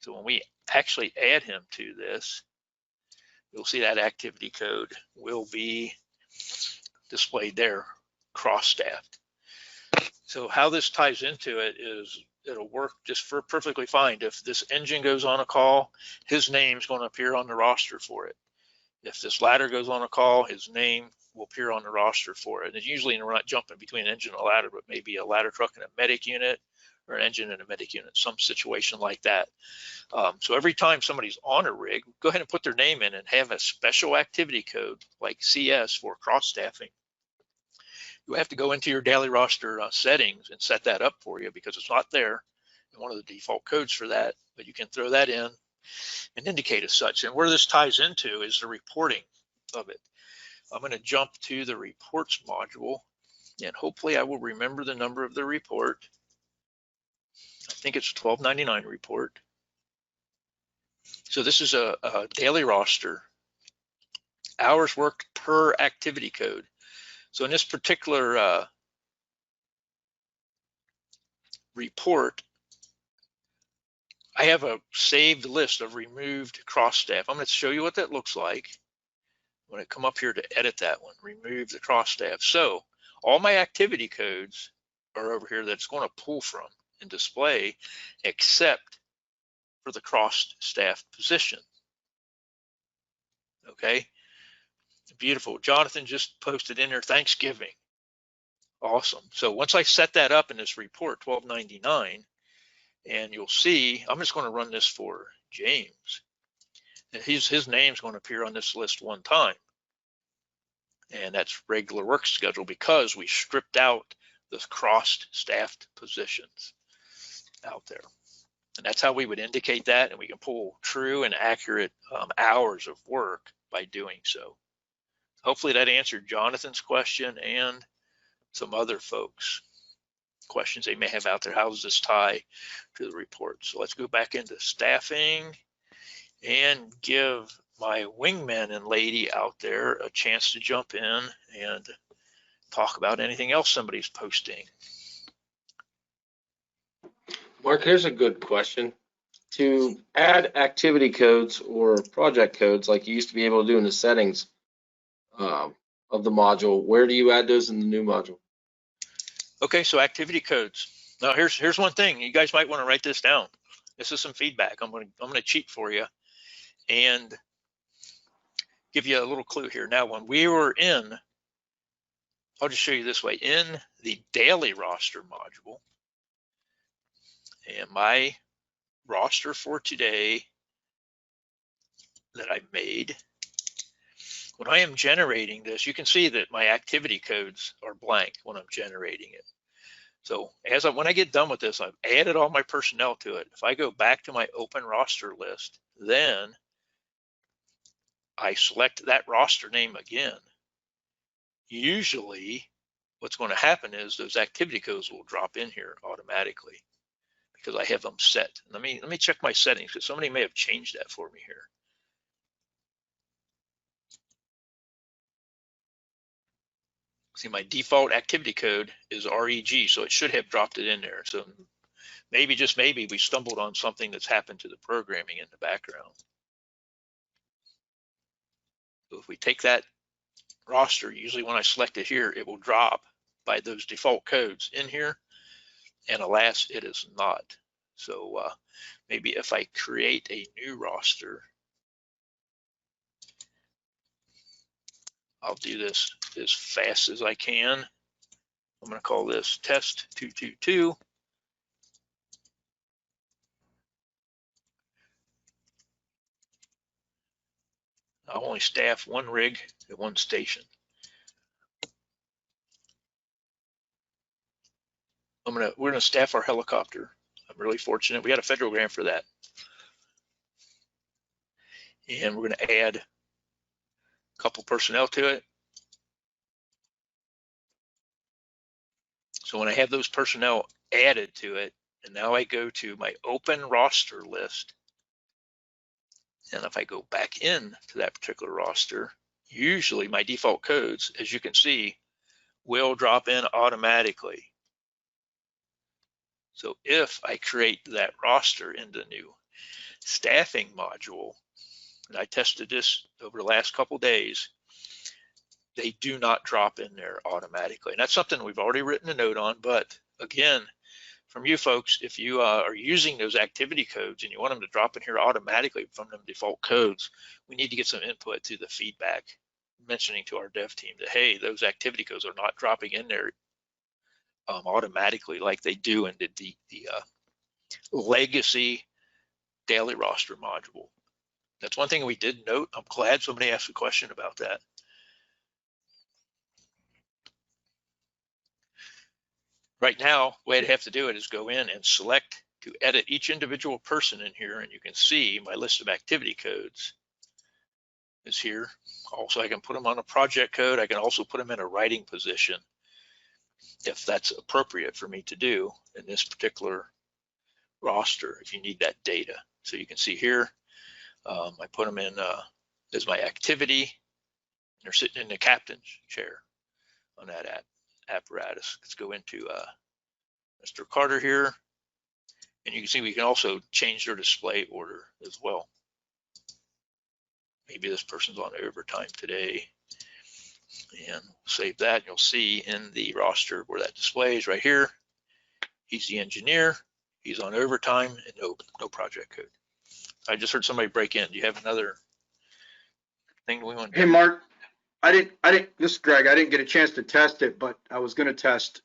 So when we actually add him to this, you'll see that activity code will be displayed there, cross-staffed. So how this ties into it is it'll work just for perfectly fine. If this engine goes on a call, his name's going to appear on the roster for it. If this ladder goes on a call, his name will appear on the roster for it. And usually we're not jumping between an engine and a ladder, but maybe a ladder truck and a medic unit, or an engine and a medic unit, some situation like that. So every time somebody's on a rig, go ahead and put their name in and have a special activity code like CS for cross-staffing. You have to go into your daily roster settings and set that up for you because it's not there in one of the default codes for that, but you can throw that in and indicate as such. And where this ties into is the reporting of it. I'm going to jump to the reports module, and hopefully I will remember the number of the report. I think it's 1299 report. So this is a daily roster, hours worked per activity code. So in this particular report, I have a saved list of removed cross staff. I'm going to show you what that looks like when I come up here to edit that one, remove the cross staff. So all my activity codes are over here that's going to pull from and display, except for the cross staff position. Okay, beautiful. Jonathan just posted in there, Thanksgiving. Awesome. So once I set that up in this report, 1299, and you'll see, I'm just going to run this for James. And his name's going to appear on this list one time. And that's regular work schedule because we stripped out the crossed staffed positions out there. And that's how we would indicate that. And we can pull true and accurate hours of work by doing so. Hopefully that answered Jonathan's question and some other folks' questions they may have out there. How does this tie to the report? So let's go back into staffing and give my wingman and lady out there a chance to jump in and talk about anything else somebody's posting. Mark, here's a good question. To add activity codes or project codes like you used to be able to do in the settings of the module, where do you add those in the new module? Okay, so activity codes. Now here's one thing. You guys might want to write this down. This is some feedback. I'm gonna cheat for you and give you a little clue here. Now, when we were in, I'll just show you this way, in the daily roster module, and my roster for today that I made, when I am generating this, you can see that my activity codes are blank when I'm generating it. So when I get done with this, I've added all my personnel to it. If I go back to my open roster list, then I select that roster name again. Usually what's going to happen is those activity codes will drop in here automatically because I have them set. Let me check my settings because somebody may have changed that for me here. See, my default activity code is REG, so it should have dropped it in there. So maybe, just maybe, we stumbled on something that's happened to the programming in the background. So if we take that roster, usually when I select it here, it will drop by those default codes in here, and alas, it is not. So maybe if I create a new roster, I'll do this as fast as I can. I'm going to call this test 222. I'll only staff one rig at one station. We're going to staff our helicopter. I'm really fortunate. We got a federal grant for that. And we're going to add a couple personnel to it. So when I have those personnel added to it, and now I go to my open roster list, and if I go back in to that particular roster, usually my default codes, as you can see, will drop in automatically. So if I create that roster in the new staffing module, and I tested this over the last couple days, they do not drop in there automatically. And that's something we've already written a note on. But again, from you folks, if you are using those activity codes and you want them to drop in here automatically from them default codes, we need to get some input to the feedback, mentioning to our dev team that, hey, those activity codes are not dropping in there automatically like they do in the legacy daily roster module. That's one thing we did note. I'm glad somebody asked a question about that. Right now, the way I'd have to do it is go in and select to edit each individual person in here, and you can see my list of activity codes is here. Also, I can put them on a project code. I can also put them in a writing position if that's appropriate for me to do in this particular roster, if you need that data. So you can see here, I put them in as my activity, and they're sitting in the captain's chair on that apparatus. Let's go into Mr. Carter here, and you can see we can also change their display order as well. Maybe this person's on overtime today, and save that. You'll see in the roster where that displays right here. He's the engineer. He's on overtime and no project code. I just heard somebody break in. Do you have another thing we want to do? Hey, Mark, this is Greg. I didn't get a chance to test it, but I was going to test.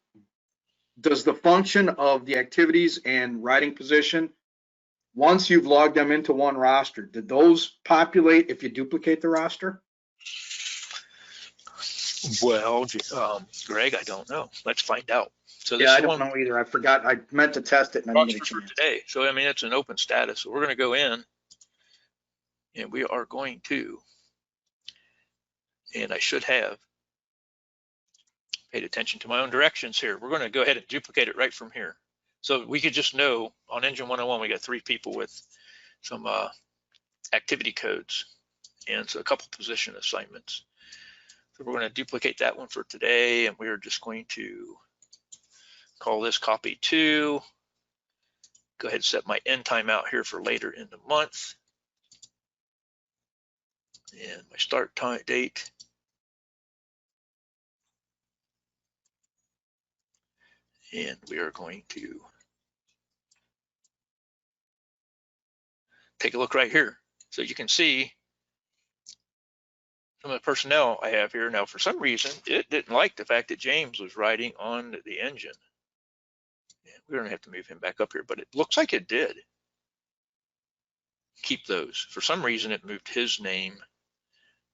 Does the function of the activities and writing position, once you've logged them into one roster, did those populate if you duplicate the roster? Well, Greg, I don't know. Let's find out. So this Yeah, is I don't know either. I forgot. I meant to test it and I didn't get a chance. Today. So I mean, it's an open status. So we're going to go in, and we are going to, and I should have paid attention to my own directions here. We're going to go ahead and duplicate it right from here. So we could just know on Engine 101, we got 3 people with some activity codes and so a couple position assignments. So we're going to duplicate that one for today, and we're just going to call this copy 2. Go ahead and set my end time out here for later in the month. And my start time date. And we are going to take a look right here. So you can see some of the personnel I have here. Now, for some reason, it didn't like the fact that James was riding on the engine. And we're going to have to move him back up here, but it looks like it did keep those. For some reason, it moved his name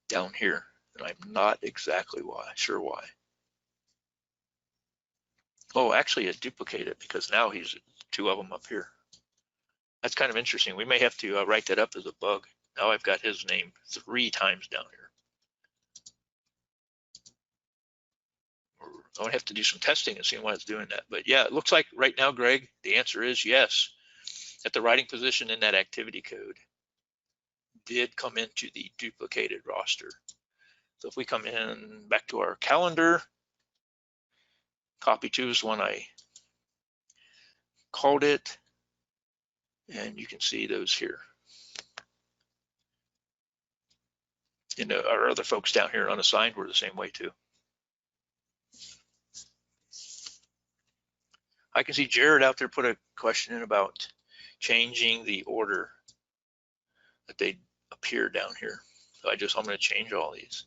down here, and I'm not exactly sure why. Oh, actually it duplicated because now he's 2 of them up here. That's kind of interesting. We may have to write that up as a bug. Now I've got his name 3 times down here. I'm gonna have to do some testing and see why it's doing that. But yeah, it looks like right now, Greg, the answer is yes. That the writing position in that activity code did come into the duplicated roster. So if we come in back to our calendar, copy to is one I called it, and you can see those here. And our other folks down here unassigned were the same way too. I can see Jared out there put a question in about changing the order that they appear down here. So I'm going to change all these.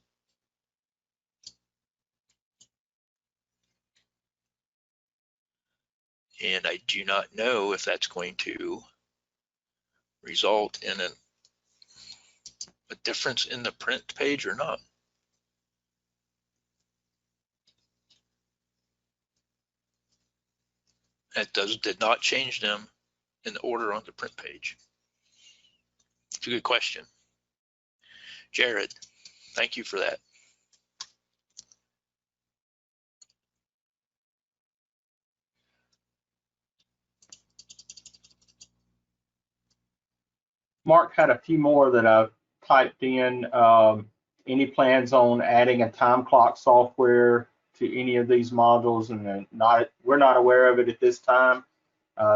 And I do not know if that's going to result in a difference in the print page or not. That did not change them in the order on the print page. It's a good question. Jared, thank you for that. Mark had a few more that I've typed in. Any plans on adding a time clock software to any of these modules? And we're not aware of it at this time.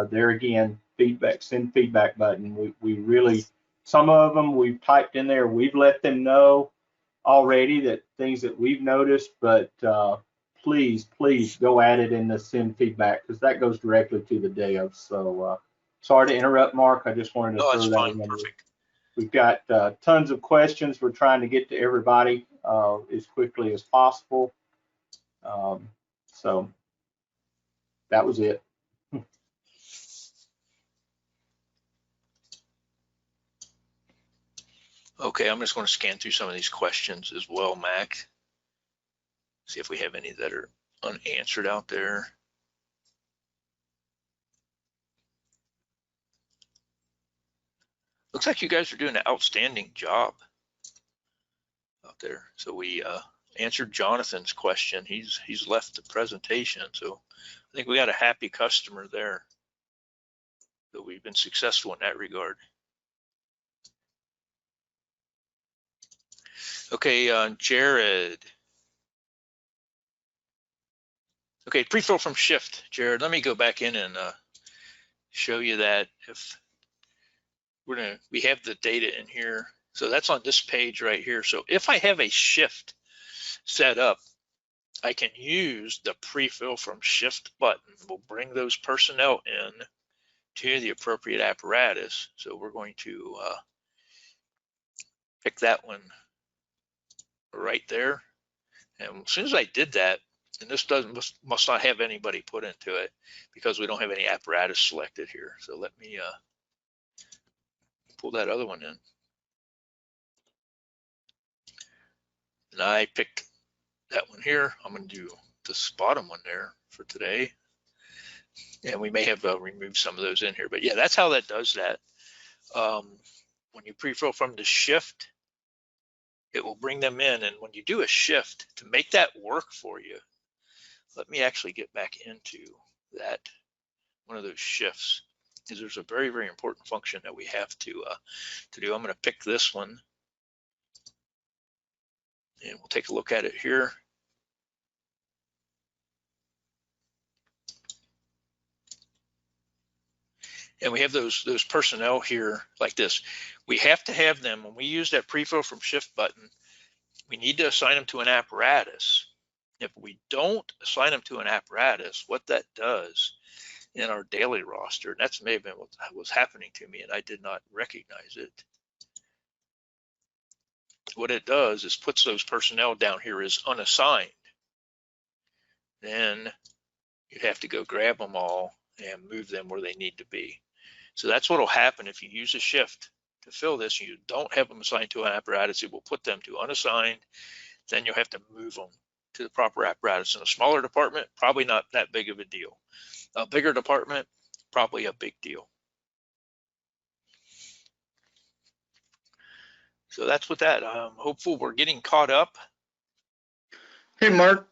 There again, feedback, send feedback button. We really, some of them we've typed in there. We've let them know already that things that we've noticed, but please go at it in the send feedback, because that goes directly to the dev. So sorry to interrupt, Mark. I just wanted to throw that in. Perfect. We've got tons of questions. We're trying to get to everybody as quickly as possible. So that was it. Okay, I'm just going to scan through some of these questions as well, Mac. See if we have any that are unanswered out there. Looks like you guys are doing an outstanding job out there. So we answered Jonathan's question. He's left the presentation, so I think we got a happy customer there. So we've been successful in that regard. Okay, Jared. Okay, pre-fill from shift, Jared. Let me go back in and show you that. If we have the data in here. So that's on this page right here. So if I have a shift set up, I can use the pre-fill from shift button. We'll bring those personnel in to the appropriate apparatus. So we're going to pick that one right there. And as soon as I did that, and this must not have anybody put into it because we don't have any apparatus selected here. So let me pull that other one in. And I picked that one here. I'm going to do this bottom one there for today. And we may have removed some of those in here. But yeah, that's how that does that. When you pre-fill from the shift, it will bring them in. And when you do a shift, to make that work for you, let me actually get back into that, one of those shifts, because there's a very, very important function that we have to do. I'm going to pick this one, and we'll take a look at it here. And we have those personnel here like this. We have to have them, when we use that pre-fill from shift button, we need to assign them to an apparatus. If we don't assign them to an apparatus, what that does in our daily roster, and that's may have been what was happening to me and I did not recognize it. What it does is puts those personnel down here as unassigned. Then you have to go grab them all and move them where they need to be. So that's what will happen if you use a shift to fill this. You don't have them assigned to an apparatus. It will put them to unassigned. Then you'll have to move them to the proper apparatus. In a smaller department, probably not that big of a deal. A bigger department, probably a big deal. So that's what that. I'm hopeful we're getting caught up. Hey, Mark,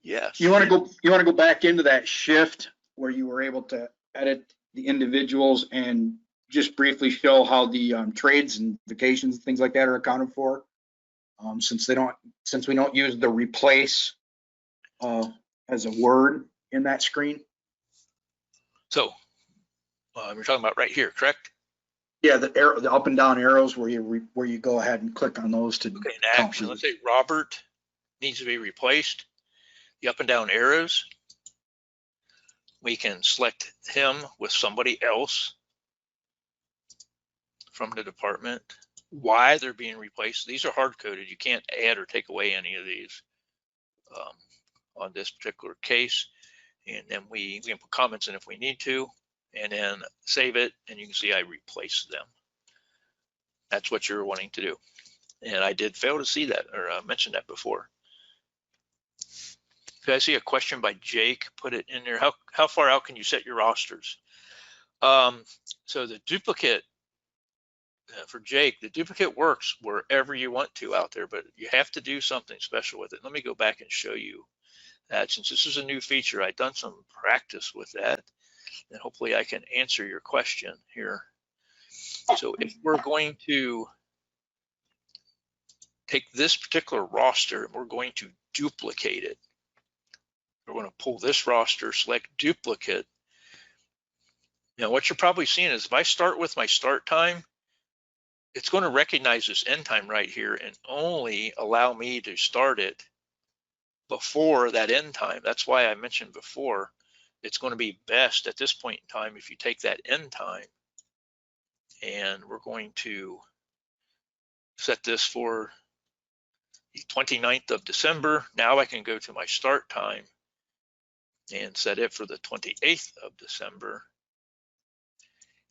Yes. you want to go back into that shift where you were able to edit the individuals and just briefly show how the trades and vacations, things like that are accounted for? Since we don't use the replace as a word in that screen. So you're talking about right here, correct? Yeah, the up and down arrows where you go ahead and click on those to. Okay, in action, let's say Robert needs to be replaced. The up and down arrows, we can select him with somebody else from the department. Why they're being replaced. These are hard coded. You can't add or take away any of these on this particular case. And then we can put comments in if we need to, and then save it, and you can see I replaced them. That's what you're wanting to do. And I did fail to see that or mention that before. I see a question by Jake, put it in there. How far out can you set your rosters? So the duplicate, for Jake, the duplicate works wherever you want to out there, but you have to do something special with it. Let me go back and show you that. Since this is a new feature, I've done some practice with that, and hopefully I can answer your question here. So if we're going to take this particular roster and we're going to duplicate it, we're going to pull this roster, select duplicate. Now what you're probably seeing is if I start with my start time, it's going to recognize this end time right here and only allow me to start it before that end time. That's why I mentioned before, it's going to be best at this point in time if you take that end time, and we're going to set this for the 29th of December. Now I can go to my start time and set it for the 28th of December.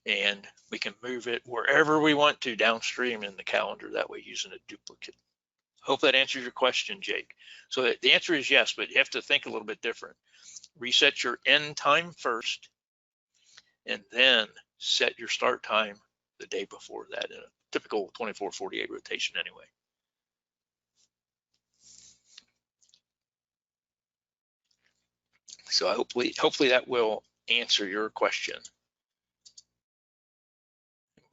And we can move it wherever we want to downstream in the calendar, that way using a duplicate. Hope that answers your question, Jake. So the answer is yes, but you have to think a little bit different. Reset your end time first, and then set your start time the day before that in a typical 24-48 rotation anyway. So hopefully that will answer your question.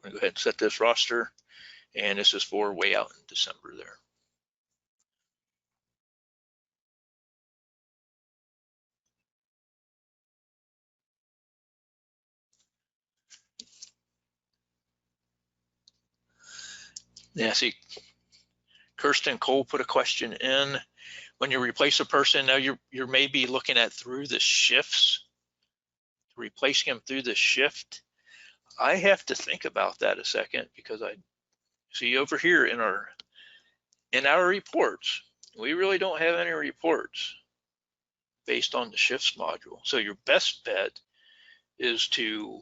I'm going to go ahead and set this roster, and this is for way out in December there. Yeah, see, Kirsten Cole put a question in. When you replace a person, now you're maybe looking at through the shifts, replacing them through the shift. I have to think about that a second, because I see over here in our reports, we really don't have any reports based on the shifts module. So your best bet is to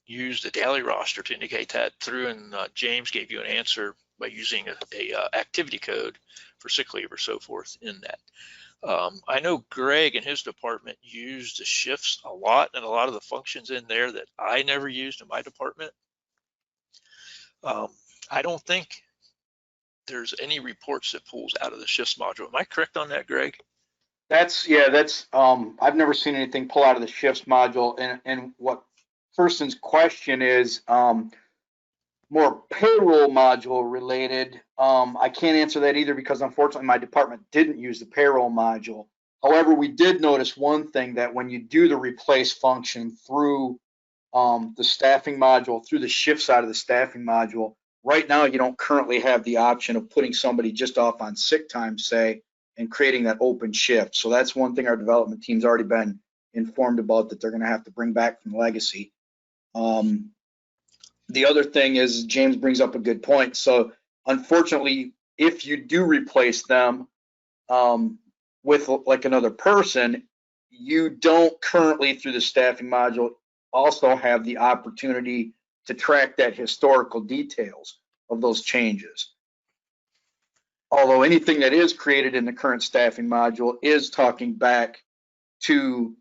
use the daily roster to indicate that through, and James gave you an answer by using a activity code for sick leave or so forth in that. I know Greg and his department used the shifts a lot, and a lot of the functions in there that I never used in my department. I don't think there's any reports that pulls out of the shifts module. Am I correct on that, Greg? That's I've never seen anything pull out of the shifts module. And what Kirsten's question is more payroll module related. I can't answer that either, because unfortunately my department didn't use the payroll module. However, we did notice one thing, that when you do the replace function through the staffing module, through the shift side of the staffing module, right now you don't currently have the option of putting somebody just off on sick time, say, and creating that open shift. So that's one thing our development team's already been informed about, that they're going to have to bring back from legacy. The other thing is, James brings up a good point. So unfortunately, if you do replace them with like another person, you don't currently, through the staffing module, also have the opportunity to track that historical details of those changes. Although anything that is created in the current staffing module is talking back to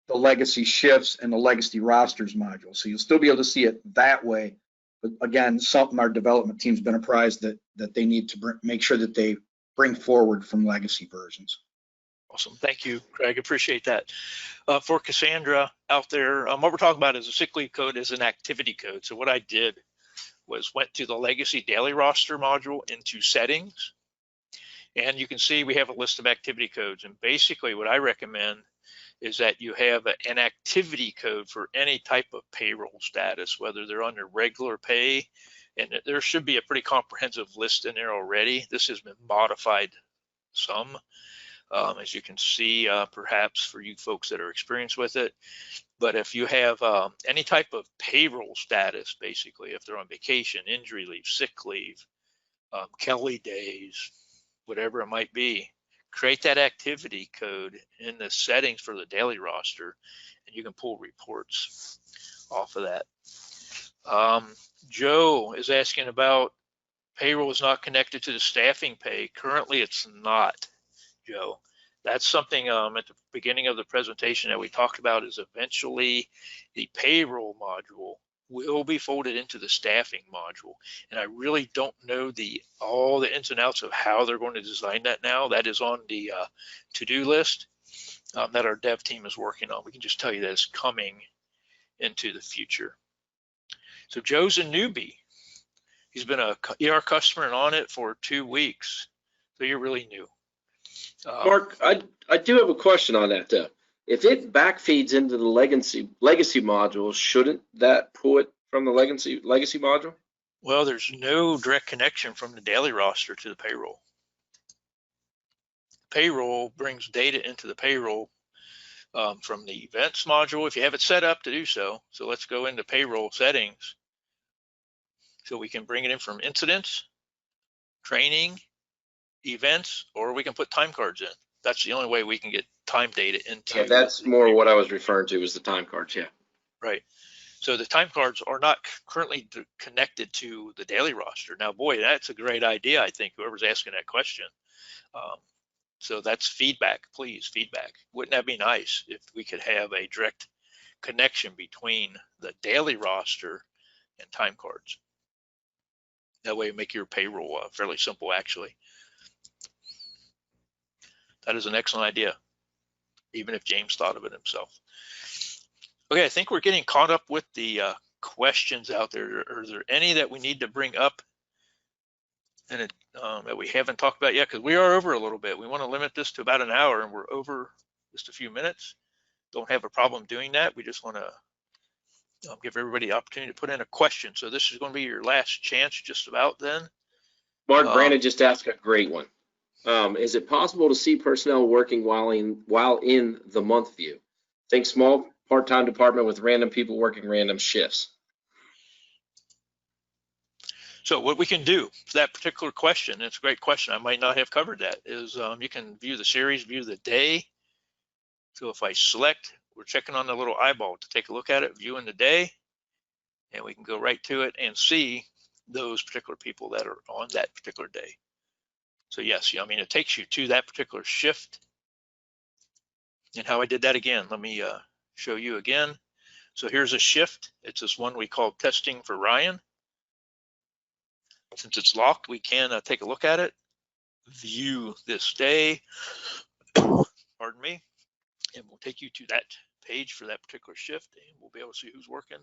the legacy shifts and the legacy rosters module. So you'll still be able to see it that way. But again, something our development team's been apprised that they need to make sure that they bring forward from legacy versions. Awesome. Thank you, Greg. Appreciate that. For Cassandra out there, what we're talking about is a sick leave code is an activity code. So what I did was went to the legacy daily roster module into settings. And you can see we have a list of activity codes. And basically what I recommend is that you have an activity code for any type of payroll status, whether they're under regular pay, and there should be a pretty comprehensive list in there already. This has been modified some, as you can see, perhaps for you folks that are experienced with it. But if you have any type of payroll status, basically, if they're on vacation, injury leave, sick leave, Kelly days, whatever it might be, create that activity code in the settings for the daily roster, and you can pull reports off of that. Joe is asking about payroll is not connected to the staffing pay. Currently, it's not, Joe. That's something at the beginning of the presentation that we talked about is eventually the payroll module will be folded into the staffing module. And I really don't know all the ins and outs of how they're going to design that now. That is on the to-do list that our dev team is working on. We can just tell you that it's coming into the future. So Joe's a newbie. He's been a ER customer and on it for 2 weeks. So you're really new. Mark, I do have a question on that though. If it backfeeds into the legacy module, shouldn't that pull it from the legacy module? Well, there's no direct connection from the daily roster to the payroll. Payroll brings data into the payroll from the events module if you have it set up to do so. So let's go into payroll settings so we can bring it in from incidents, training, events, or we can put time cards in. That's the only way we can get time data into. Yeah, that's more what I was referring to, was the time cards. Yeah. Right. So the time cards are not currently connected to the daily roster. Now, boy, that's a great idea. I think whoever's asking that question. So that's feedback, please, feedback. Wouldn't that be nice if we could have a direct connection between the daily roster and time cards? That way, make your payroll fairly simple, actually. That is an excellent idea, even if James thought of it himself. Okay, I think we're getting caught up with the questions out there. Are there any that we need to bring up and that we haven't talked about yet? Because we are over a little bit. We want to limit this to about an hour, and we're over just a few minutes. Don't have a problem doing that. We just want to give everybody the opportunity to put in a question. So this is going to be your last chance just about then. Mark, Brandon just asked a great one. Is it possible to see personnel working while in the month view? Think small part-time department with random people working random shifts. So what we can do for that particular question, it's a great question, I might not have covered that, is you can view the series, view the day. So if I select, we're checking on the little eyeball to take a look at it, viewing the day, and we can go right to it and see those particular people that are on that particular day. So yes, I mean, it takes you to that particular shift. And how I did that again, let me show you again. So here's a shift. It's this one we call testing for Ryan. Since it's locked, we can take a look at it, view this day, pardon me, and we'll take you to that page for that particular shift, and we'll be able to see who's working,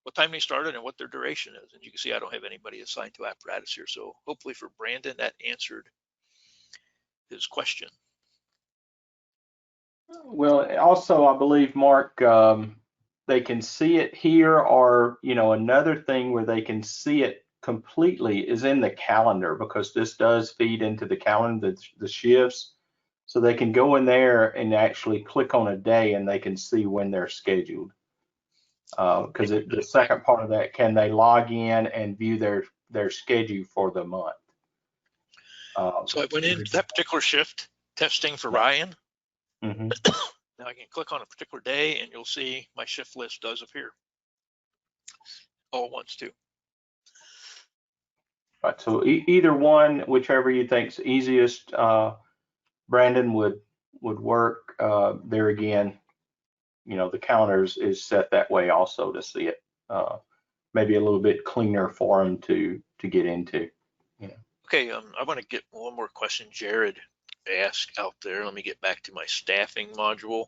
what time they started, and what their duration is. And you can see I don't have anybody assigned to apparatus here. So hopefully for Brandon, that answered his question. Well, also, I believe, Mark, they can see it here, or, another thing where they can see it completely is in the calendar, because this does feed into the calendar, the shifts. So they can go in there and actually click on a day and they can see when they're scheduled. Because the second part of that, can they log in and view their schedule for the month? So I went into that particular shift, testing for Ryan. Mm-hmm. Now I can click on a particular day and you'll see my shift list does appear all at once too. Right. So either one, whichever you think's easiest, Brandon, would work. There again, the counters is set that way also to see it. Maybe a little bit cleaner for them to get into. Okay, I want to get one more question Jared asked out there. Let me get back to my staffing module.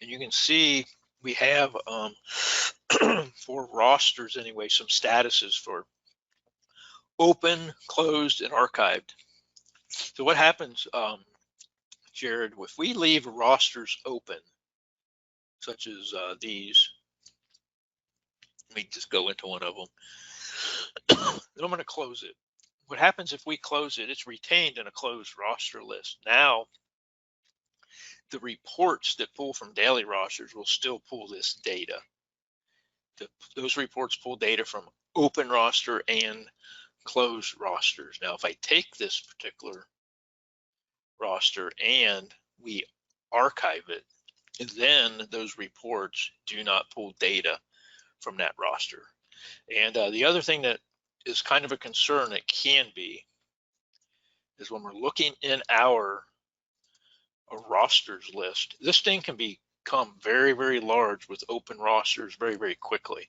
And you can see we have for rosters anyway, some statuses for open, closed, and archived. So what happens, Jared, if we leave rosters open, such as these, let me just go into one of them. Then I'm going to close it. What happens if we close it? It's retained in a closed roster list. Now, the reports that pull from daily rosters will still pull this data. Those reports pull data from open roster and closed rosters. Now, if I take this particular roster and we archive it, then those reports do not pull data from that roster. And the other thing that is kind of a concern, it can be, is when we're looking in our rosters list, this thing can become very, very large with open rosters very, very quickly.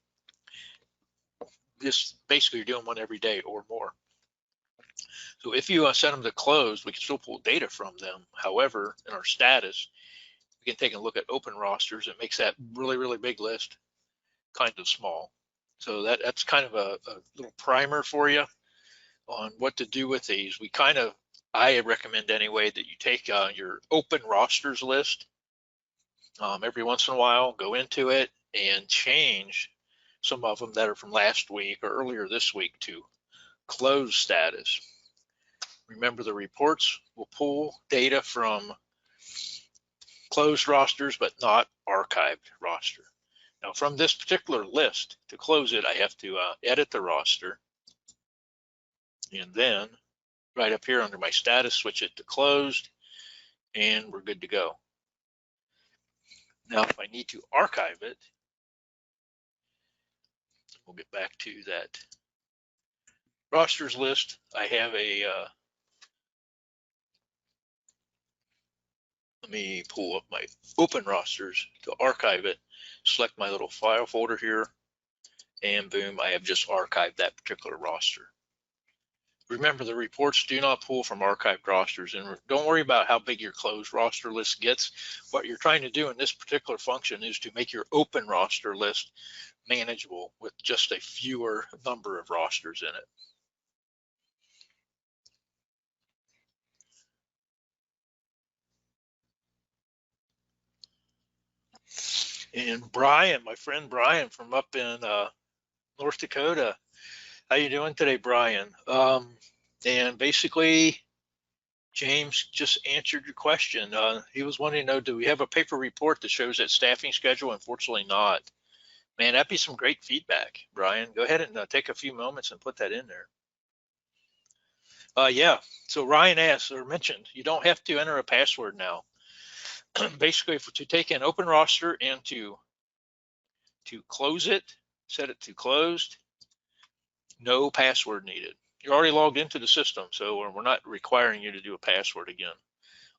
This basically you're doing one every day or more. So if you set them to closed, we can still pull data from them. However, in our status, we can take a look at open rosters. It makes that really, really big list kind of small. So that's kind of a little primer for you on what to do with these. I recommend anyway that you take your open rosters list every once in a while, go into it and change some of them that are from last week or earlier this week to closed status. Remember, the reports will pull data from closed rosters, but not archived roster. Now, from this particular list, to close it, I have to edit the roster. And then right up here under my status, switch it to closed, and we're good to go. Now, if I need to archive it, we'll get back to that rosters list. I have a, let me pull up my open rosters to archive it, select my little file folder here, and boom, I have just archived that particular roster. Remember, the reports do not pull from archived rosters, and don't worry about how big your closed roster list gets. What you're trying to do in this particular function is to make your open roster list manageable with just a fewer number of rosters in it. And Brian, my friend Brian from up in North Dakota, how you doing today, Brian? And basically, James just answered your question. He was wanting to know, do we have a paper report that shows that staffing schedule? Unfortunately not. Man, that'd be some great feedback, Brian. Go ahead and take a few moments and put that in there. Yeah, so Ryan asked or mentioned, you don't have to enter a password now. Basically, to take an open roster and to close it, set it to closed, no password needed. You're already logged into the system, so we're not requiring you to do a password again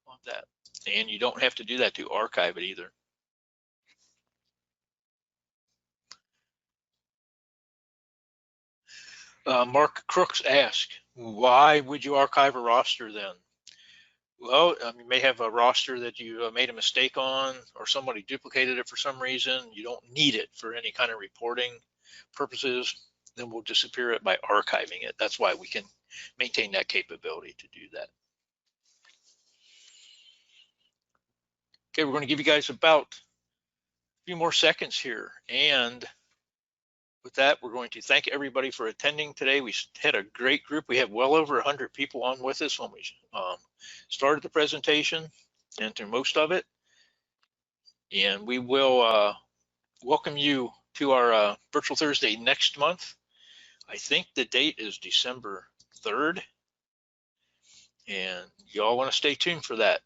on that. And you don't have to do that to archive it either. Mark Crooks asked, why would you archive a roster then? Well, you may have a roster that you made a mistake on, or somebody duplicated it for some reason. You don't need it for any kind of reporting purposes. Then we'll disappear it by archiving it. That's why we can maintain that capability to do that. Okay, we're going to give you guys about a few more seconds here. And with that, we're going to thank everybody for attending today. We had a great group. We have well over 100 people on with us when we started the presentation and through most of it. And we will welcome you to our Virtual Thursday next month. I think the date is December 3rd. And y'all want to stay tuned for that.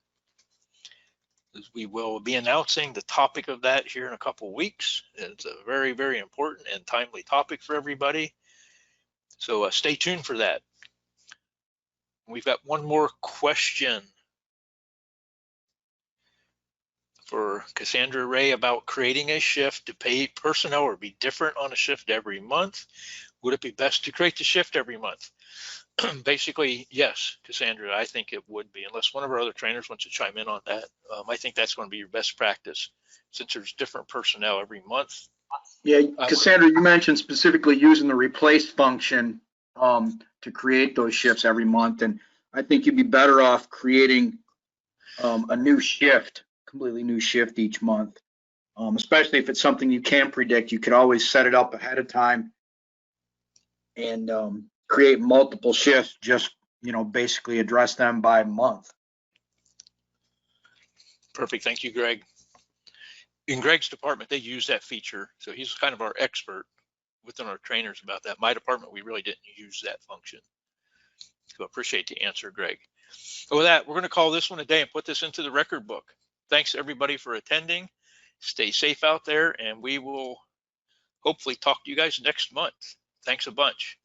We will be announcing the topic of that here in a couple of weeks. It's a very, very important and timely topic for everybody. So stay tuned for that. We've got one more question for Cassandra Ray about creating a shift. Do paid personnel or be different on a shift every month? Would it be best to create the shift every month? Basically, yes, Cassandra, I think it would be, unless one of our other trainers wants to chime in on that. I think that's going to be your best practice, since there's different personnel every month. Yeah, Cassandra, you mentioned specifically using the replace function to create those shifts every month, and I think you'd be better off creating a new shift, completely new shift each month, especially if it's something you can predict. You could always set it up ahead of time and create multiple shifts, just, basically address them by month. Perfect. Thank you, Greg. In Greg's department, they use that feature, so he's kind of our expert within our trainers about that. My department, we really didn't use that function. So I appreciate the answer, Greg. So with that, we're going to call this one a day and put this into the record book. Thanks everybody for attending. Stay safe out there, and we will hopefully talk to you guys next month. Thanks a bunch.